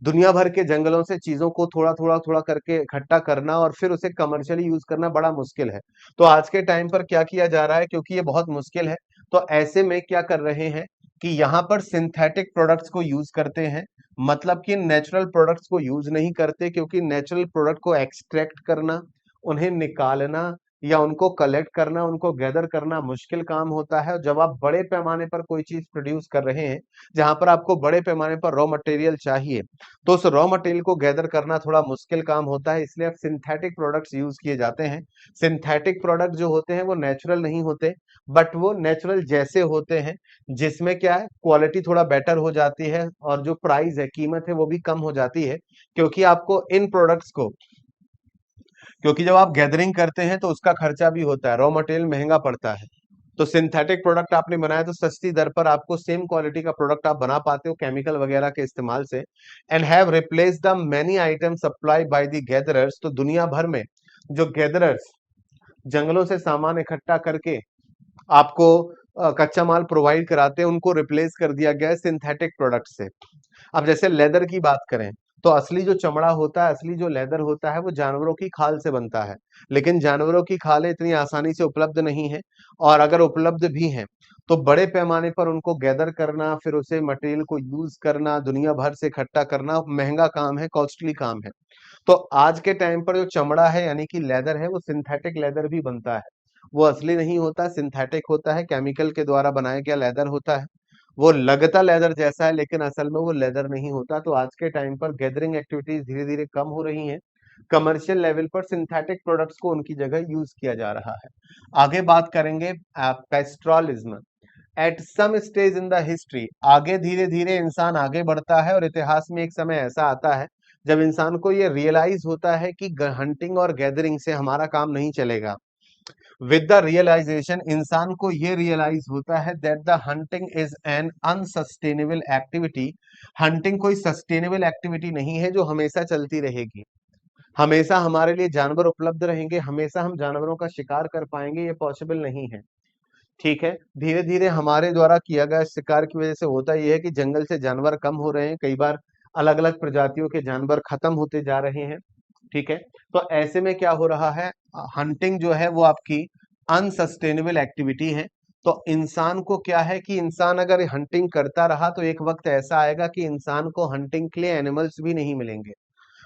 दुनिया भर के जंगलों से चीजों को थोड़ा थोड़ा थोड़ा करके इकट्ठा करना और फिर उसे कमर्शियली यूज करना बड़ा मुश्किल है। तो आज के टाइम पर क्या किया जा रहा है, क्योंकि ये बहुत मुश्किल है, तो ऐसे में क्या कर रहे हैं कि यहाँ पर सिंथेटिक प्रोडक्ट्स को यूज करते हैं। मतलब कि नेचुरल प्रोडक्ट्स को यूज नहीं करते, क्योंकि नेचुरल प्रोडक्ट को एक्सट्रैक्ट करना, उन्हें निकालना, या उनको कलेक्ट करना, उनको गैदर करना मुश्किल काम होता है। और जब आप बड़े पैमाने पर कोई चीज प्रोड्यूस कर रहे हैं, जहां पर आपको बड़े पैमाने पर रॉ मटेरियल चाहिए, तो उस रॉ मटेरियल को गैदर करना थोड़ा मुश्किल काम होता है, इसलिए अब सिंथेटिक प्रोडक्ट्स यूज किए जाते हैं। सिंथेटिक प्रोडक्ट जो होते हैं वो नेचुरल नहीं होते, बट वो नेचुरल जैसे होते हैं, जिसमें क्या है, क्वालिटी थोड़ा बेटर हो जाती है और जो प्राइस है, कीमत है, वो भी कम हो जाती है। क्योंकि आपको इन प्रोडक्ट्स को, क्योंकि जब आप गैदरिंग करते हैं तो उसका खर्चा भी होता है, रॉ मटेरियल महंगा पड़ता है। तो सिंथेटिक प्रोडक्ट आपने बनाया तो सस्ती दर पर आपको सेम क्वालिटी का प्रोडक्ट आप बना पाते हो केमिकल वगैरह के इस्तेमाल से। And have replace the many item supply by the gatherers. तो दुनिया भर में जो गैदरर्स जंगलों से सामान इकट्ठा करके आपको कच्चा माल प्रोवाइड कराते हैं, उनको रिप्लेस कर दिया गया है सिंथेटिक प्रोडक्ट से। अब जैसे लेदर की बात करें, तो असली जो चमड़ा होता है, असली जो लेदर होता है, वो जानवरों की खाल से बनता है। लेकिन जानवरों की खालें इतनी आसानी से उपलब्ध नहीं है, और अगर उपलब्ध भी हैं तो बड़े पैमाने पर उनको गैदर करना, फिर उसे मटेरियल को यूज करना, दुनिया भर से इकट्ठा करना महंगा काम है, कॉस्टली काम है। तो आज के टाइम पर जो चमड़ा है यानी कि लेदर है, वो सिंथेटिक लेदर भी बनता है। वो असली नहीं होता, सिंथेटिक होता है, केमिकल के द्वारा बनाया गया लेदर होता है। वो लगता लेदर जैसा है, लेकिन असल में वो लेदर नहीं होता। तो आज के टाइम पर गैदरिंग एक्टिविटीज धीरे धीरे कम हो रही हैं। कमर्शियल लेवल पर सिंथेटिक प्रोडक्ट्स को उनकी जगह यूज किया जा रहा है। आगे बात करेंगे pastoralism. At some stage in the history, आगे धीरे धीरे इंसान आगे बढ़ता है और इतिहास में एक समय ऐसा आता है जब इंसान को ये रियलाइज होता है कि हंटिंग और गैदरिंग से हमारा काम नहीं चलेगा। विद द रियलाइजेशन, इंसान को ये रियलाइज होता है that the hunting is an unsustainable activity. Hunting कोई सस्टेनेबल एक्टिविटी नहीं है जो हमेशा चलती रहेगी। हमेशा हमारे लिए जानवर उपलब्ध रहेंगे, हमेशा हम जानवरों का शिकार कर पाएंगे, ये पॉसिबल नहीं है। ठीक है, धीरे धीरे हमारे द्वारा किया गया शिकार की वजह से होता यह है कि जंगल से जानवर कम हो रहे हैं, कई बार अलग अलग प्रजातियों के जानवर खत्म होते जा रहे हैं। ठीक है, तो ऐसे में क्या हो रहा है, हंटिंग जो है वो आपकी अनसस्टेनेबल एक्टिविटी है। तो इंसान को क्या है कि इंसान अगर हंटिंग करता रहा तो एक वक्त ऐसा आएगा कि इंसान को हंटिंग के लिए एनिमल्स भी नहीं मिलेंगे।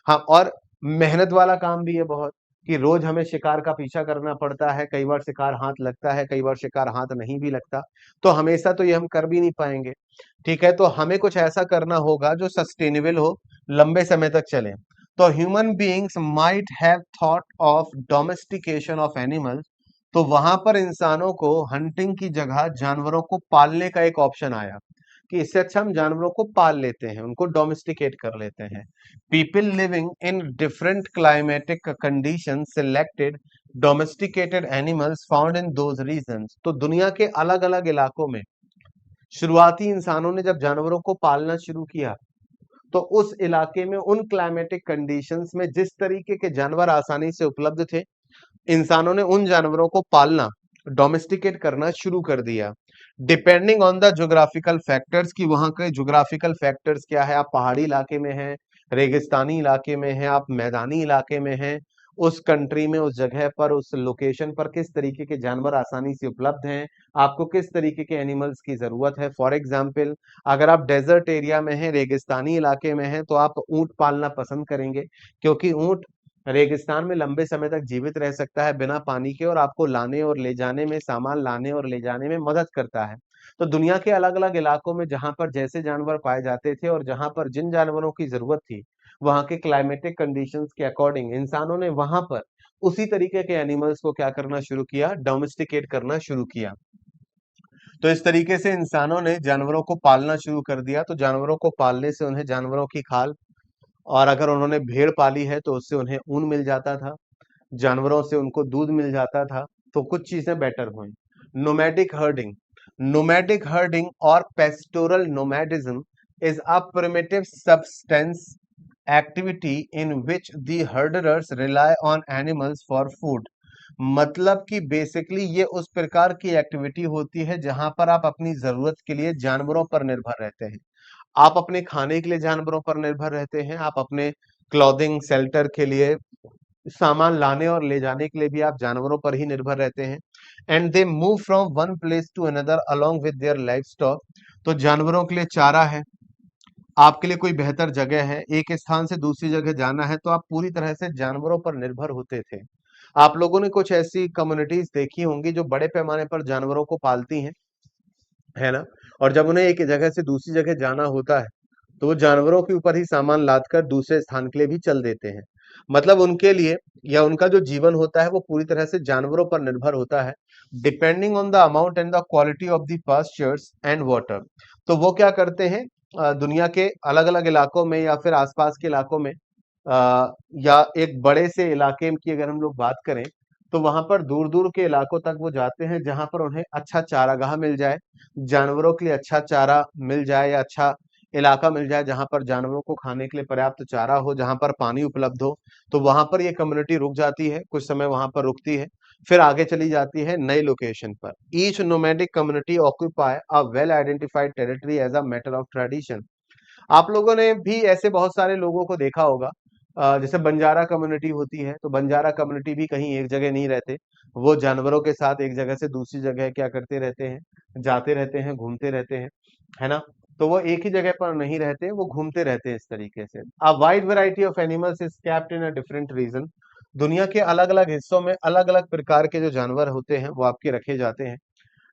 हाँ, और मेहनत वाला काम भी है बहुत, कि रोज हमें शिकार का पीछा करना पड़ता है, कई बार शिकार हाथ लगता है, कई बार शिकार हाथ नहीं भी लगता। तो हमेशा तो ये हम कर भी नहीं पाएंगे। ठीक है, तो हमें कुछ ऐसा करना होगा जो सस्टेनेबल हो, लंबे समय तक चले। तो human beings might have thought of domestication of animals. तो वहां पर इंसानों को हंटिंग की जगह जानवरों को पालने का एक ऑप्शन आया, कि इससे अच्छा हम जानवरों को पाल लेते हैं, उनको डोमेस्टिकेट कर लेते हैं। People living in different climatic conditions selected domesticated animals found in those regions। तो दुनिया के अलग अलग इलाकों में शुरुआती इंसानों ने जब जानवरों को पालना शुरू किया, तो उस इलाके में उन क्लाइमेटिक कंडीशंस में जिस तरीके के जानवर आसानी से उपलब्ध थे, इंसानों ने उन जानवरों को पालना, डोमेस्टिकेट करना शुरू कर दिया। Depending on the geographical factors, की वहां के ज्योग्राफिकल फैक्टर्स क्या है, आप पहाड़ी इलाके में हैं, रेगिस्तानी इलाके में हैं, आप मैदानी इलाके में हैं, उस कंट्री में, उस जगह पर, उस लोकेशन पर किस तरीके के जानवर आसानी से उपलब्ध हैं, आपको किस तरीके के एनिमल्स की जरूरत है। फॉर एग्जाम्पल, अगर आप डेजर्ट एरिया में हैं, रेगिस्तानी इलाके में हैं, तो आप ऊंट पालना पसंद करेंगे, क्योंकि ऊंट रेगिस्तान में लंबे समय तक जीवित रह सकता है बिना पानी के, और आपको लाने और ले जाने में, सामान लाने और ले जाने में मदद करता है। तो दुनिया के अलग अलग इलाकों में जहां पर जैसे जानवर पाए जाते थे और जहां पर जिन जानवरों की जरूरत थी, वहां के क्लाइमेटिक कंडीशंस के अकॉर्डिंग इंसानों ने वहां पर उसी तरीके के एनिमल्स को क्या करना शुरू किया, डोमेस्टिकेट करना शुरू किया। तो इस तरीके से इंसानों ने जानवरों को पालना शुरू कर दिया। तो जानवरों को पालने से उन्हें जानवरों की खाल, और अगर उन्होंने भेड़ पाली है तो उससे उन्हें ऊन मिल जाता था, जानवरों से उनको दूध मिल जाता था। तो कुछ चीजें बेटर हुई। Nomadic herding. नोमैडिक हर्डिंग और pastoral nomadism is a primitive subsistence activity in which the herders rely on animals for food. मतलब कि बेसिकली ये उस प्रकार की एक्टिविटी होती है जहां पर आप अपनी जरूरत के लिए जानवरों पर निर्भर रहते हैं। आप अपने खाने के लिए जानवरों पर निर्भर रहते हैं, आप अपने क्लॉथिंग शेल्टर के लिए, सामान लाने और ले जाने के लिए भी आप जानवरों पर ही निर्भर रहते हैं। And they move from one place to another along with their life stock. तो जानवरों के लिए चारा है, आपके लिए कोई बेहतर जगह है, एक स्थान से दूसरी जगह जाना है, तो आप पूरी तरह से जानवरों पर निर्भर होते थे। आप लोगों ने कुछ ऐसी कम्युनिटीज देखी होंगी जो बड़े पैमाने पर जानवरों को पालती हैं, है ना? और जब उन्हें एक जगह से दूसरी जगह जाना होता है, तो वो जानवरों के ऊपर ही सामान लाद कर दूसरे स्थान के लिए भी चल देते हैं। मतलब उनके लिए या उनका जो जीवन होता है वो पूरी तरह से जानवरों पर निर्भर होता है, depending on the amount and the quality of the pastures and water. तो वो क्या करते हैं, दुनिया के अलग-अलग इलाकों में या फिर आसपास के इलाकों में, या एक बड़े से इलाके की अगर हम लोग बात करें, तो वहां पर दूर-दूर के इलाकों तक वो जाते हैं जहां पर उन्हें अच्छा चारागाह मिल जाए, जानवरों के लिए अच्छा चारा मिल जाए या अच्छा इलाका मिल जाए जहां पर जानवरों को खाने के लिए पर्याप्त चारा हो, जहां पर पानी उपलब्ध हो। तो वहां पर ये कम्युनिटी रुक जाती है, कुछ समय वहां पर रुकती है, फिर आगे चली जाती है नई लोकेशन पर। Each nomadic community occupy a well identified territory as a matter of tradition. आप लोगों ने भी ऐसे बहुत सारे लोगों को देखा होगा, जैसे बंजारा कम्युनिटी होती है, तो बंजारा कम्युनिटी भी कहीं एक जगह नहीं रहते, वो जानवरों के साथ एक जगह से दूसरी जगह क्या करते रहते हैं, जाते रहते हैं, घूमते रहते हैं, है ना? तो वो एक ही जगह पर नहीं रहते, वो घूमते रहते हैं इस तरीके से। A wide variety of animals is kept in a different region. दुनिया के अलग-अलग हिस्सों में अलग-अलग प्रकार के जो जानवर होते हैं, वो आपके रखे जाते हैं।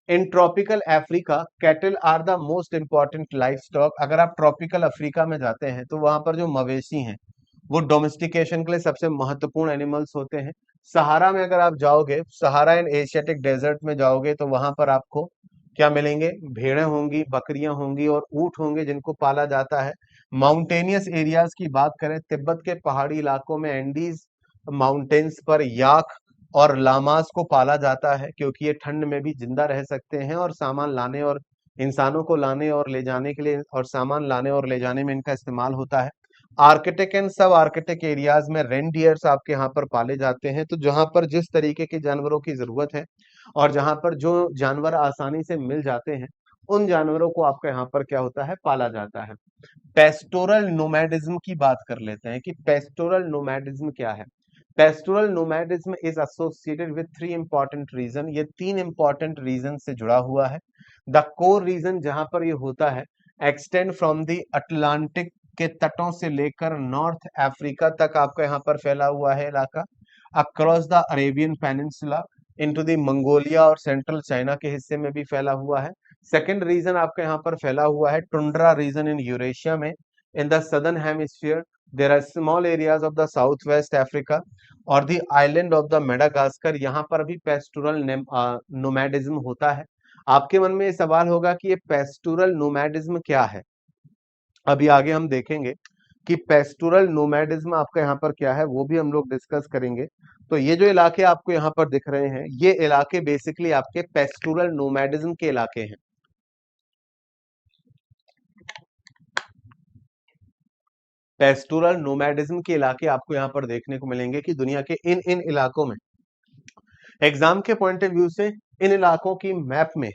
In tropical Africa cattle are the most important life stock. अगर आप ट्रॉपिकल अफ्रीका में जाते हैं तो वहां पर जो मवेशी हैं वो डोमेस्टिकेशन के लिए सबसे महत्वपूर्ण एनिमल्स होते हैं। सहारा में अगर आप जाओगे, सहारा एंड एशियाटिक डेजर्ट में जाओगे, तो वहां पर आपको क्या मिलेंगे, भेड़ें होंगी, बकरियां होंगी और ऊंट होंगे जिनको पाला जाता है। माउंटेनियस एरियाज की बात करें, तिब्बत के पहाड़ी इलाकों में एंडीज माउंटेन्स पर याक और लामास को पाला जाता है, क्योंकि ये ठंड में भी जिंदा रह सकते हैं और सामान लाने और इंसानों को लाने और ले जाने के लिए और सामान लाने और ले जाने में इनका इस्तेमाल होता है। आर्कटिक एंड सब आर्कटिक एरियाज में रेनडियर्स आपके यहाँ पर पाले जाते हैं। तो जहां पर जिस तरीके के जानवरों की जरूरत है और जहां पर जो जानवर आसानी से मिल जाते हैं, उन जानवरों को आपका यहाँ पर क्या होता है, पाला जाता है। पेस्टोरल नोमैडिज्म की बात कर लेते हैं कि पेस्टोरल नोमैडिज्म क्या है। Pastoral nomadism is associated with three important region. ये तीन इंपॉर्टेंट रीजन से जुड़ा हुआ है। द कोर रीजन जहां पर ये होता है, एक्सटेंड फ्रॉम द अटलांटिक के तटों से लेकर नॉर्थ अफ्रीका तक आपका यहाँ पर फैला हुआ है इलाका, across the Arabian peninsula into the Mongolia और सेंट्रल चाइना के हिस्से में भी फैला हुआ है। सेकंड रीजन आपका यहाँ पर फैला हुआ है टुंड्रा रीजन इन यूरेशिया में, in the southern hemisphere. There are small areas of the south west Africa और the island of the Madagascar, यहाँ पर भी पेस्टोरल नोमैडिज्म होता है। आपके मन में ये सवाल होगा कि ये पेस्टोरल नोमैडिज्म क्या है। अभी आगे हम देखेंगे कि पेस्टोरल नोमैडिज्म आपका यहाँ पर क्या है, वो भी हम लोग डिस्कस करेंगे। तो ये जो इलाके आपको यहाँ पर दिख रहे हैं, ये इलाके बेसिकली आपके पेस्टोरल नोमैडिज्म के इलाके हैं। पेस्टोरल नोमैडिज्म के इलाके आपको यहाँ पर देखने को मिलेंगे कि दुनिया के इन इन इलाकों में, एग्जाम के पॉइंट ऑफ व्यू से इन इलाकों की मैप में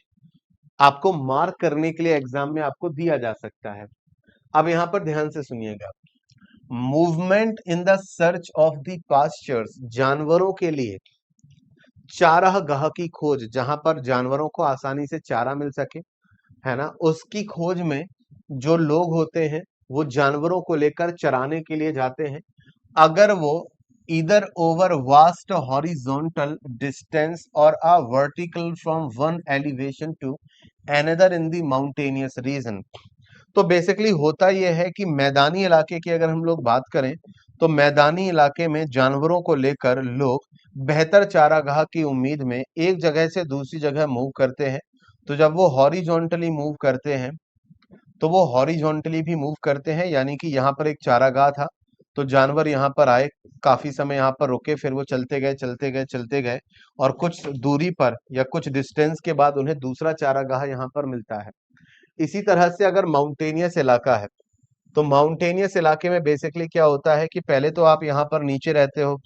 आपको मार्क करने के लिए एग्जाम में आपको दिया जा सकता है। अब यहाँ पर ध्यान से सुनिएगा, movement in the search of the pastures, जानवरों के लिए चारागाह की खोज, जहां पर जानवरों को आसानी से चारा मिल सके, है ना, उसकी खोज में जो लोग होते हैं वो जानवरों को लेकर चराने के लिए जाते हैं। अगर वो इधर ओवर वास्ट हॉरिजॉन्टल डिस्टेंस और a vertical from one elevation to another in the mountainous region. तो बेसिकली होता यह है कि मैदानी इलाके की अगर हम लोग बात करें, तो मैदानी इलाके में जानवरों को लेकर लोग बेहतर चारागाह की उम्मीद में एक जगह से दूसरी जगह मूव करते हैं। तो जब वो हॉरिजॉन्टली मूव करते हैं, तो वो हॉरिजॉन्टली भी मूव करते हैं, यानी कि यहाँ पर एक चारागाह था, तो जानवर यहाँ पर आए, काफी समय यहाँ पर रुके, फिर वो चलते गए चलते गए चलते गए और कुछ दूरी पर या कुछ डिस्टेंस के बाद उन्हें दूसरा चारागाह यहाँ पर मिलता है। इसी तरह से अगर माउंटेनियस इलाका है, तो माउंटेनियस इलाके में बेसिकली क्या होता है कि पहले तो आप यहाँ पर नीचे रहते हो,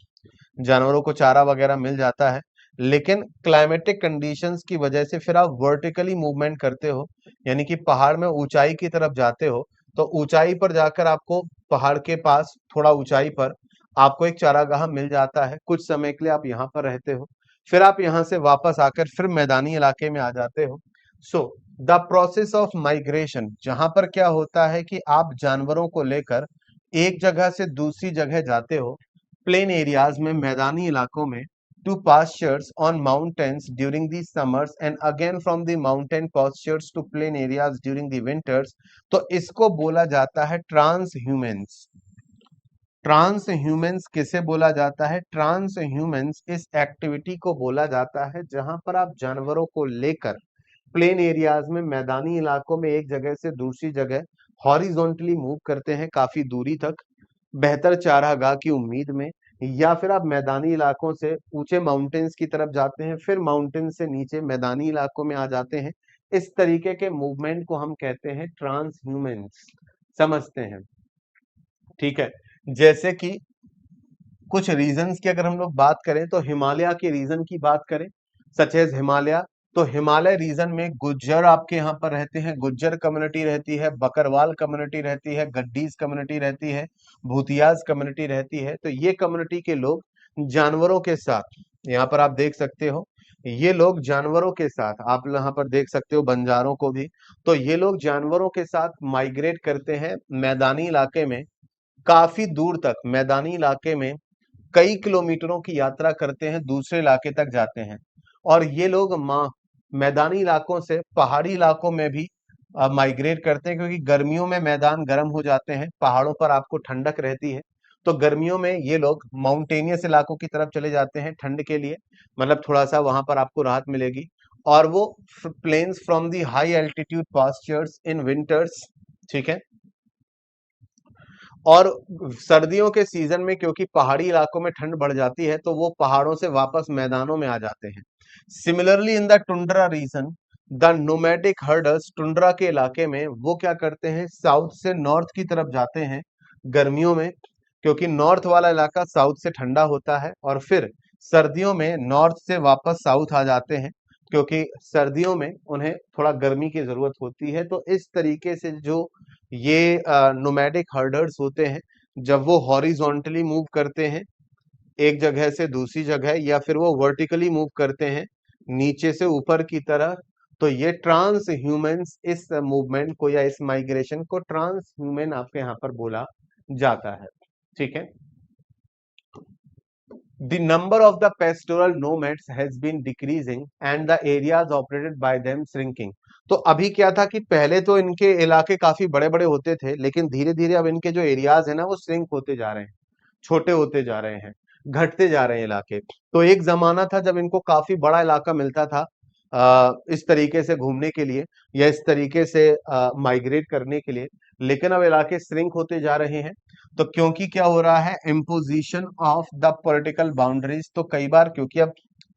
जानवरों को चारा वगैरह मिल जाता है, लेकिन क्लाइमेटिक कंडीशंस की वजह से फिर आप वर्टिकली मूवमेंट करते हो, यानी कि पहाड़ में ऊंचाई की तरफ जाते हो। तो ऊंचाई पर जाकर आपको पहाड़ के पास थोड़ा ऊंचाई पर आपको एक चारागाह मिल जाता है, कुछ समय के लिए आप यहाँ पर रहते हो, फिर आप यहाँ से वापस आकर फिर मैदानी इलाके में आ जाते हो। So the process of migration, जहां पर क्या होता है कि आप जानवरों को लेकर एक जगह से दूसरी जगह जाते हो, प्लेन एरियाज में, मैदानी इलाकों में, to pastures on mountains during the summers and again from the mountain pastures to plain areas during the winters, तो इसको बोला जाता है ट्रांसह्यूमेंस। ट्रांसह्यूमेंस किसे बोला जाता है? ट्रांसह्यूमेंस इस एक्टिविटी को बोला जाता है जहां पर आप जानवरों को लेकर प्लेन एरियाज में, मैदानी इलाकों में एक जगह से दूसरी जगह हॉरिजॉन्टली मूव करते हैं काफी दूरी तक बेहतर चारागाह की उम्मीद में, या फिर आप मैदानी इलाकों से ऊंचे माउंटेन्स की तरफ जाते हैं, फिर माउंटेन से नीचे मैदानी इलाकों में आ जाते हैं। इस तरीके के मूवमेंट को हम कहते हैं ट्रांसह्यूमेंस। समझते हैं? ठीक है। जैसे कि कुछ रीजन्स की अगर हम लोग बात करें तो हिमालय के रीजन की बात करें, सच एज हिमालय, तो हिमालय रीजन में गुज्जर आपके यहाँ पर रहते हैं, गुज्जर कम्युनिटी रहती है, बकरवाल कम्युनिटी रहती है, गड्डीज कम्युनिटी रहती है, भूतियाज कम्युनिटी रहती है। तो ये कम्युनिटी के लोग जानवरों के साथ, यहाँ पर आप देख सकते हो, ये लोग जानवरों के साथ, आप यहाँ पर देख सकते हो बंजारों को भी, तो ये लोग जानवरों के साथ माइग्रेट करते हैं मैदानी इलाके में, काफी दूर तक मैदानी इलाके में कई किलोमीटरों की यात्रा करते हैं, दूसरे इलाके तक जाते हैं। और ये लोग मैदानी इलाकों से पहाड़ी इलाकों में भी माइग्रेट करते हैं, क्योंकि गर्मियों में मैदान गर्म हो जाते हैं, पहाड़ों पर आपको ठंडक रहती है, तो गर्मियों में ये लोग माउंटेनियस इलाकों की तरफ चले जाते हैं ठंड के लिए, मतलब थोड़ा सा वहां पर आपको राहत मिलेगी। और वो plains from the high altitude pastures in winters, ठीक है। और सर्दियों के सीजन में क्योंकि पहाड़ी इलाकों में ठंड बढ़ जाती है, तो वो पहाड़ों से वापस मैदानों में आ जाते हैं। Similarly in the tundra region, the nomadic herders, tundra के इलाके में वो क्या करते हैं, साउथ से नॉर्थ की तरफ जाते हैं गर्मियों में, क्योंकि नॉर्थ वाला इलाका साउथ से ठंडा होता है, और फिर सर्दियों में नॉर्थ से वापस साउथ आ जाते हैं, क्योंकि सर्दियों में उन्हें थोड़ा गर्मी की जरूरत होती है। तो इस तरीके से जो ये नोमैडिक हर्डर्स होते हैं, जब वो हॉरिजॉन्टली मूव करते हैं एक जगह से दूसरी जगह, या फिर वो वर्टिकली मूव करते हैं नीचे से ऊपर की तरह, तो ये ट्रांस ह्यूमंस इस मूवमेंट को या इस माइग्रेशन को ट्रांस ह्यूमन आपके यहाँ पर बोला जाता है। ठीक है। The number of the pastoral nomads has been decreasing and the areas operated by them shrinking. तो अभी क्या था कि पहले तो इनके इलाके काफी बड़े बड़े होते थे, लेकिन धीरे धीरे अब इनके जो एरियाज है ना वो श्रिंक होते जा रहे हैं, छोटे होते जा रहे हैं, घटते जा रहे हैं इलाके। तो एक जमाना था जब इनको काफी बड़ा इलाका मिलता था इस तरीके से घूमने के लिए या इस तरीके से माइग्रेट करने के लिए, लेकिन अब इलाके श्रिंक होते जा रहे हैं। तो क्योंकि क्या हो रहा है, imposition of the political boundaries, तो कई बार क्योंकि अब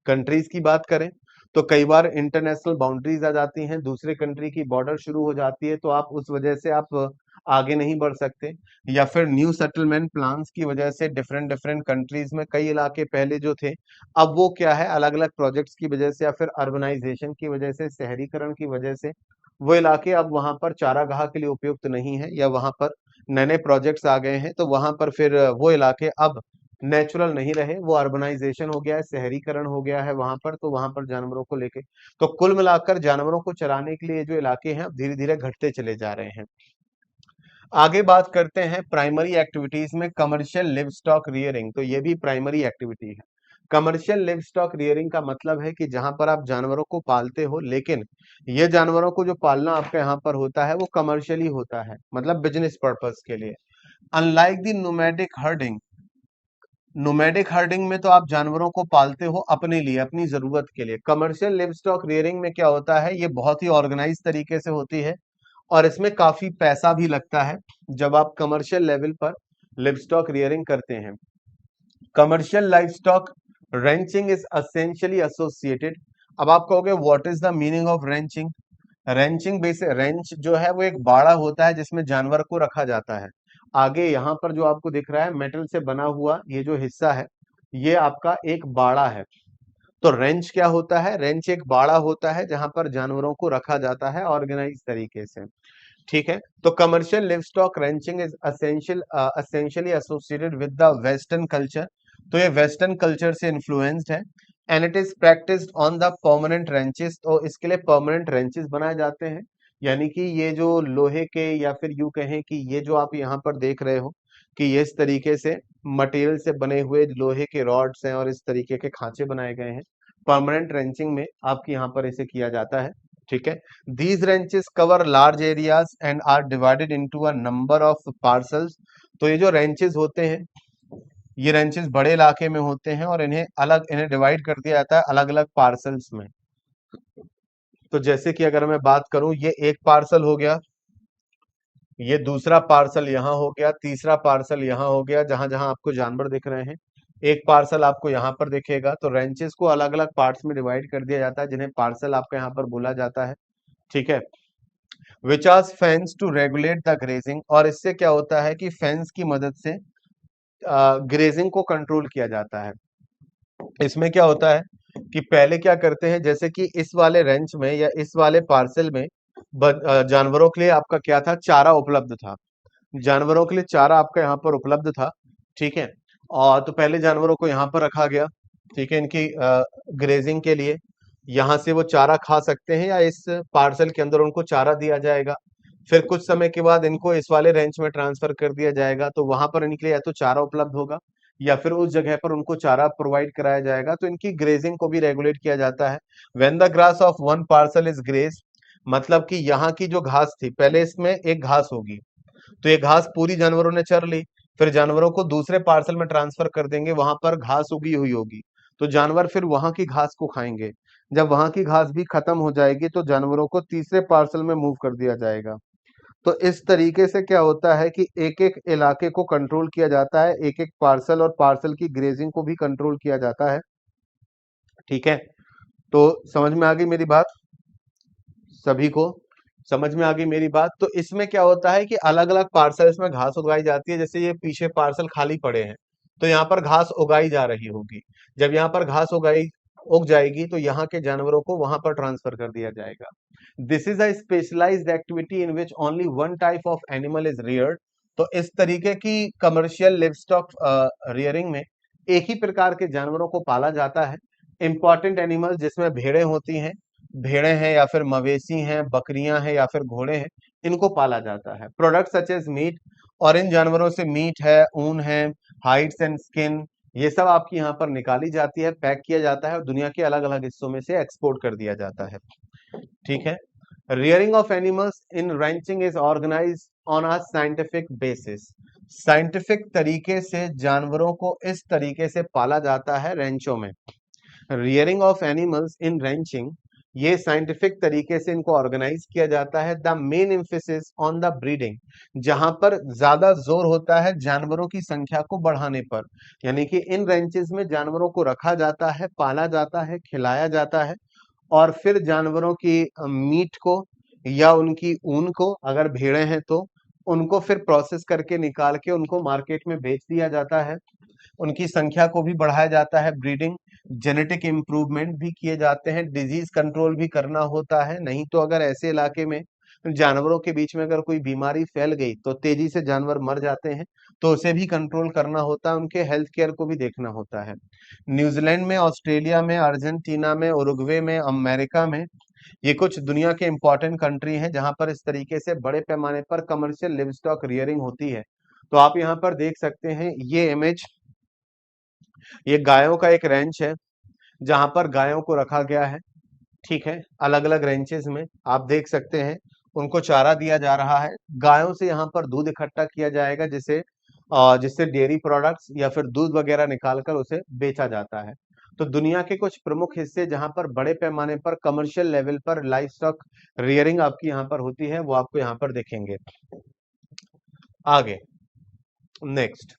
कंट्रीज की बात करें तो कई बार इंटरनेशनल बाउंड्रीज आ जाती हैं, दूसरे कंट्री की बॉर्डर शुरू हो जाती है, तो आप उस वजह से आप आगे नहीं बढ़ सकते, या फिर न्यू सेटलमेंट प्लान्स की वजह से डिफरेंट डिफरेंट कंट्रीज में कई इलाके पहले जो थे, अब वो क्या है, अलग अलग प्रोजेक्ट्स की वजह से या फिर अर्बनाइजेशन की वजह से, शहरीकरण की वजह से वो इलाके अब वहां पर चारागाह के लिए उपयुक्त नहीं है, या वहां पर नए नए प्रोजेक्ट्स आ गए हैं, तो वहां पर फिर वो इलाके अब नेचुरल नहीं रहे, वो अर्बनाइजेशन हो गया है, शहरीकरण हो गया है वहां पर, तो वहां पर जानवरों को लेके, तो कुल मिलाकर जानवरों को चराने के लिए जो इलाके हैं अब धीरे धीरे घटते चले जा रहे हैं। आगे बात करते हैं प्राइमरी एक्टिविटीज में कमर्शियल लिव स्टॉक रियरिंग, तो ये भी प्राइमरी एक्टिविटी है। कमर्शियल लिव स्टॉक रियरिंग का मतलब है कि जहां पर आप जानवरों को पालते हो, लेकिन ये जानवरों को जो पालना आपके यहाँ पर होता है वो कमर्शियली होता है, मतलब बिजनेस पर्पस के लिए। Unlike the nomadic herding, nomadic herding में तो आप जानवरों को पालते हो अपने लिए, अपनी जरूरत के लिए। कमर्शियल लिव स्टॉक रियरिंग में क्या होता है, ये बहुत ही ऑर्गेनाइज तरीके से होती है और इसमें काफी पैसा भी लगता है जब आप कमर्शियल लेवल पर लिव स्टॉक रियरिंग करते हैं। Commercial livestock ranching is essentially associated. अब आप कहोगे what is the meaning of ranching? Ranching basic, ranch जो है वो एक बाड़ा होता है जिसमें जानवर को रखा जाता है। आगे यहाँ पर जो आपको दिख रहा है मेटल से बना हुआ ये जो हिस्सा है, ये आपका एक बाड़ा है। तो रेंच क्या होता है, रेंच एक बाड़ा होता है जहां पर जानवरों को रखा जाता है ऑर्गेनाइज तरीके से। ठीक है। तो commercial live stock ranching is essentially associated with the western culture, तो ये वेस्टर्न कल्चर से इन्फ्लुएंस्ड है। And it is practised on the permanent ranches, तो इसके लिए परमानेंट रेंचेस बनाए जाते हैं, यानी कि ये जो लोहे के, या फिर यूं कहें कि ये जो आप यहाँ पर देख रहे हो कि ये इस तरीके से मटेरियल से बने हुए लोहे के रॉड्स हैं और इस तरीके के खांचे बनाए गए हैं। परमानेंट रेंचिंग में आपके यहाँ पर इसे किया जाता है। ठीक है, these ranches cover large areas and are divided into a number of parcels. तो ये जो रेंचेस होते हैं, ये रेंचेस बड़े इलाके में होते हैं और इन्हें डिवाइड कर दिया जाता है अलग अलग पार्सल्स में। तो जैसे कि अगर मैं बात करूं, ये एक पार्सल हो गया, ये दूसरा पार्सल यहाँ हो गया, तीसरा पार्सल यहाँ हो गया, जहां जहां आपको जानवर दिख रहे हैं। एक पार्सल आपको यहाँ पर दिखेगा। तो रेंचेस को अलग अलग पार्ट्स में डिवाइड कर दिया जाता है, जिन्हें पार्सल आपका यहाँ पर बोला जाता है। ठीक है, which are fence to regulate the grazing. और इससे क्या होता है कि फेंस की मदद से ग्रेजिंग को कंट्रोल किया जाता है। इसमें क्या होता है कि पहले क्या करते हैं, जैसे कि इस वाले रेंच में या इस वाले पार्सल में जानवरों के लिए आपका क्या था, चारा उपलब्ध था। जानवरों के लिए चारा आपका यहाँ पर उपलब्ध था। ठीक है, और तो पहले जानवरों को यहाँ पर रखा गया। ठीक है, इनकी ग्रेजिंग के लिए यहाँ से वो चारा खा सकते हैं या इस पार्सल के अंदर उनको चारा दिया जाएगा। फिर कुछ समय के बाद इनको इस वाले रेंच में ट्रांसफर कर दिया जाएगा, तो वहां पर इनके लिए या तो चारा उपलब्ध होगा या फिर उस जगह पर उनको चारा प्रोवाइड कराया जाएगा। तो इनकी ग्रेजिंग को भी रेगुलेट किया जाता है। When the grass of one parcel is graze, मतलब कि यहाँ की जो घास थी, पहले इसमें एक घास होगी, तो ये घास पूरी जानवरों ने चर ली। फिर जानवरों को दूसरे पार्सल में ट्रांसफर कर देंगे, वहां पर घास उगी हुई होगी, तो जानवर फिर वहां की घास को खाएंगे। जब वहां की घास भी खत्म हो जाएगी तो जानवरों को तीसरे पार्सल में मूव कर दिया जाएगा। तो इस तरीके से क्या होता है कि एक एक इलाके को कंट्रोल किया जाता है, एक एक पार्सल और पार्सल की ग्रेजिंग को भी कंट्रोल किया जाता है। ठीक है, तो समझ में आ गई मेरी बात? सभी को समझ में आ गई मेरी बात? तो इसमें क्या होता है कि अलग अलग पार्सल्स में घास उगाई जाती है। जैसे ये पीछे पार्सल खाली पड़े हैं, तो यहाँ पर घास उगाई जा रही होगी। जब यहाँ पर घास उग जाएगी तो यहाँ के जानवरों को वहां पर ट्रांसफर कर दिया जाएगा। This is a specialised activity in which only one type of animal is reared. तो इस तरीके की कमर्शियल लिवस्टॉक रियरिंग में एक ही प्रकार के जानवरों को पाला जाता है। इंपॉर्टेंट एनिमल जिसमें भेड़ें होती हैं, भेड़ें हैं या फिर मवेशी हैं, बकरियां हैं या फिर घोड़े हैं, इनको पाला जाता है। प्रोडक्ट सच एज मीट, और इन जानवरों से मीट है, ऊन है, हाइड्स एंड स्किन, ये सब आपकी यहाँ पर निकाली जाती है, पैक किया जाता है और दुनिया के अलग अलग हिस्सों में से एक्सपोर्ट कर दिया जाता है। ठीक है, rearing of animals in ranching is organise on a scientific basis. Scientific तरीके से जानवरों को इस तरीके से पाला जाता है रेंचों में। Rearing of animals in ranching, ये साइंटिफिक तरीके से इनको ऑर्गेनाइज किया जाता है। The main emphasis on the breeding, जहां पर ज्यादा जोर होता है जानवरों की संख्या को बढ़ाने पर। यानी कि इन रेंचेस में जानवरों को रखा जाता है, पाला जाता है, खिलाया जाता है, और फिर जानवरों की मीट को या उनकी ऊन को, अगर भेड़ें हैं तो उनको फिर प्रोसेस करके निकाल के उनको मार्केट में बेच दिया जाता है। उनकी संख्या को भी बढ़ाया जाता है, ब्रीडिंग, जेनेटिक इम्प्रूवमेंट भी किए जाते हैं, डिजीज कंट्रोल भी करना होता है। नहीं तो अगर ऐसे इलाके में जानवरों के बीच में अगर कोई बीमारी फैल गई तो तेजी से जानवर मर जाते हैं, तो उसे भी कंट्रोल करना होता है, उनके हेल्थ केयर को भी देखना होता है। न्यूजीलैंड में, ऑस्ट्रेलिया में, अर्जेंटीना में, उरुग्वे में, अमेरिका में, ये कुछ दुनिया के इंपॉर्टेंट कंट्री हैं जहां पर इस तरीके से बड़े पैमाने पर कमर्शियल लिवस्टॉक रियरिंग होती है। तो आप यहाँ पर देख सकते हैं ये इमेज, ये गायों का एक रेंच है जहां पर गायों को रखा गया है। ठीक है, अलग अलग रेंचेस में आप देख सकते हैं उनको चारा दिया जा रहा है। गायों से यहाँ पर दूध इकट्ठा किया जाएगा, जिससे डेयरी प्रोडक्ट्स या फिर दूध वगैरह निकालकर उसे बेचा जाता है। तो दुनिया के कुछ प्रमुख हिस्से जहां पर बड़े पैमाने पर कमर्शियल लेवल पर लाइव स्टॉक रियरिंग आपकी यहाँ पर होती है, वो आपको यहाँ पर देखेंगे। आगे नेक्स्ट,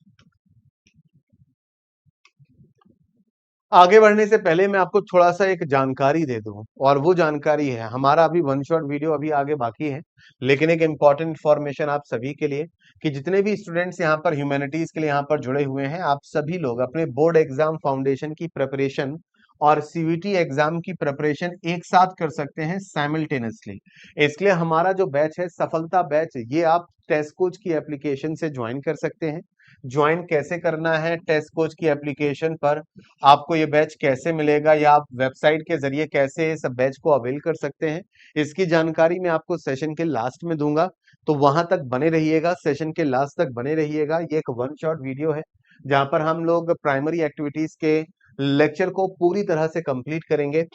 आगे बढ़ने से पहले मैं आपको थोड़ा सा एक जानकारी दे दूं, और वो जानकारी है, हमारा अभी वन शॉट वीडियो अभी आगे बाकी है, लेकिन एक इंपॉर्टेंट इंफॉर्मेशन आप सभी के लिए, कि जितने भी स्टूडेंट्स यहाँ पर ह्यूमैनिटीज के लिए यहाँ पर जुड़े हुए हैं, आप सभी लोग अपने बोर्ड एग्जाम फाउंडेशन की प्रिपरेशन और सीवीटी एग्जाम की प्रिपरेशन एक साथ कर सकते हैं साइमल्टेनियसली। इसके लिए हमारा जो बैच है, सफलता बैच, ये आप टेस्ट कोच की एप्लीकेशन से ज्वाइन कर सकते हैं। ज्वाइन कैसे करना है टेस्ट कोच की एप्लीकेशन पर, आपको ये बैच कैसे मिलेगा, या आप वेबसाइट के जरिए कैसे इस बैच को अवेल कर सकते हैं, इसकी जानकारी मैं आपको सेशन के लास्ट में दूंगा। तो वहां तक बने रहिएगा, सेशन के लास्ट तक बने रहिएगा। ये एक वन शॉट वीडियो है, जहां पर हम लोग प्राइमरी एक्टिविटीज के लेक्चर को पूरी तरह से कंप्लीट करेंगे।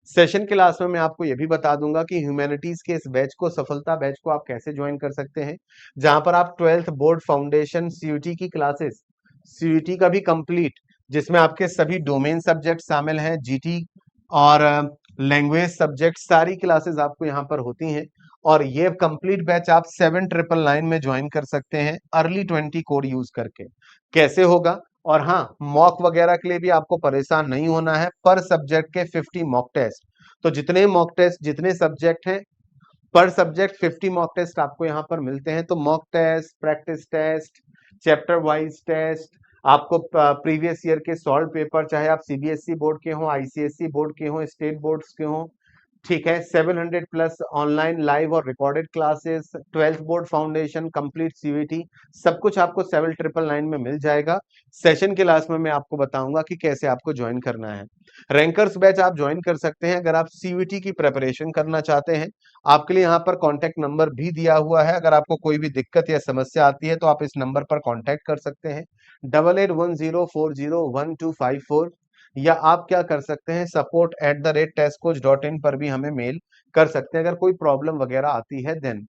सेशन के लास्ट में मैं आपको यह भी बता दूंगा कि ह्यूमैनिटीज के इस बैच को, सफलता बैच को आप कैसे ज्वाइन कर सकते हैं, जहां पर आप 12th बोर्ड फाउंडेशन सीयूटी की क्लासेस, सीयूटी का भी कंप्लीट, जिसमें आपके सभी डोमेन सब्जेक्ट शामिल हैं, जीटी और लैंग्वेज सब्जेक्ट, सारी क्लासेस आपको यहाँ पर होती हैं। और ये कंप्लीट बैच आप 7999 में ज्वाइन कर सकते हैं अर्ली 20 कोड यूज करके। कैसे होगा? और हाँ, मॉक वगैरह के लिए भी आपको परेशान नहीं होना है। पर सब्जेक्ट के 50 मॉक टेस्ट, तो जितने मॉक टेस्ट, जितने सब्जेक्ट हैं, पर सब्जेक्ट 50 मॉक टेस्ट आपको यहाँ पर मिलते हैं। तो mock test, practice test, chapter wise test, आपको प्रीवियस ईयर के सॉल्व पेपर, चाहे आप सीबीएसई बोर्ड के हो, आईसीएसई बोर्ड के हो, स्टेट बोर्ड्स के हो, ठीक है, 700 प्लस ऑनलाइन लाइव और recorded classes, 12th board foundation, complete CVT, सब कुछ आपको 7999 में मिल जाएगा। सेशन के लास्ट में मैं आपको बताऊंगा कि कैसे आपको ज्वाइन करना है। रैंकर्स बैच आप ज्वाइन कर सकते हैं अगर आप सीवीटी की प्रिपरेशन करना चाहते हैं। आपके लिए यहाँ पर कॉन्टैक्ट नंबर भी दिया हुआ है। अगर आपको कोई भी दिक्कत या समस्या आती है तो आप इस नंबर पर कॉन्टैक्ट कर सकते हैं, 8810401254। या आप क्या कर सकते हैं, support@testcoach.in पर भी हमें मेल कर सकते हैं अगर कोई प्रॉब्लम वगैरह आती है। देन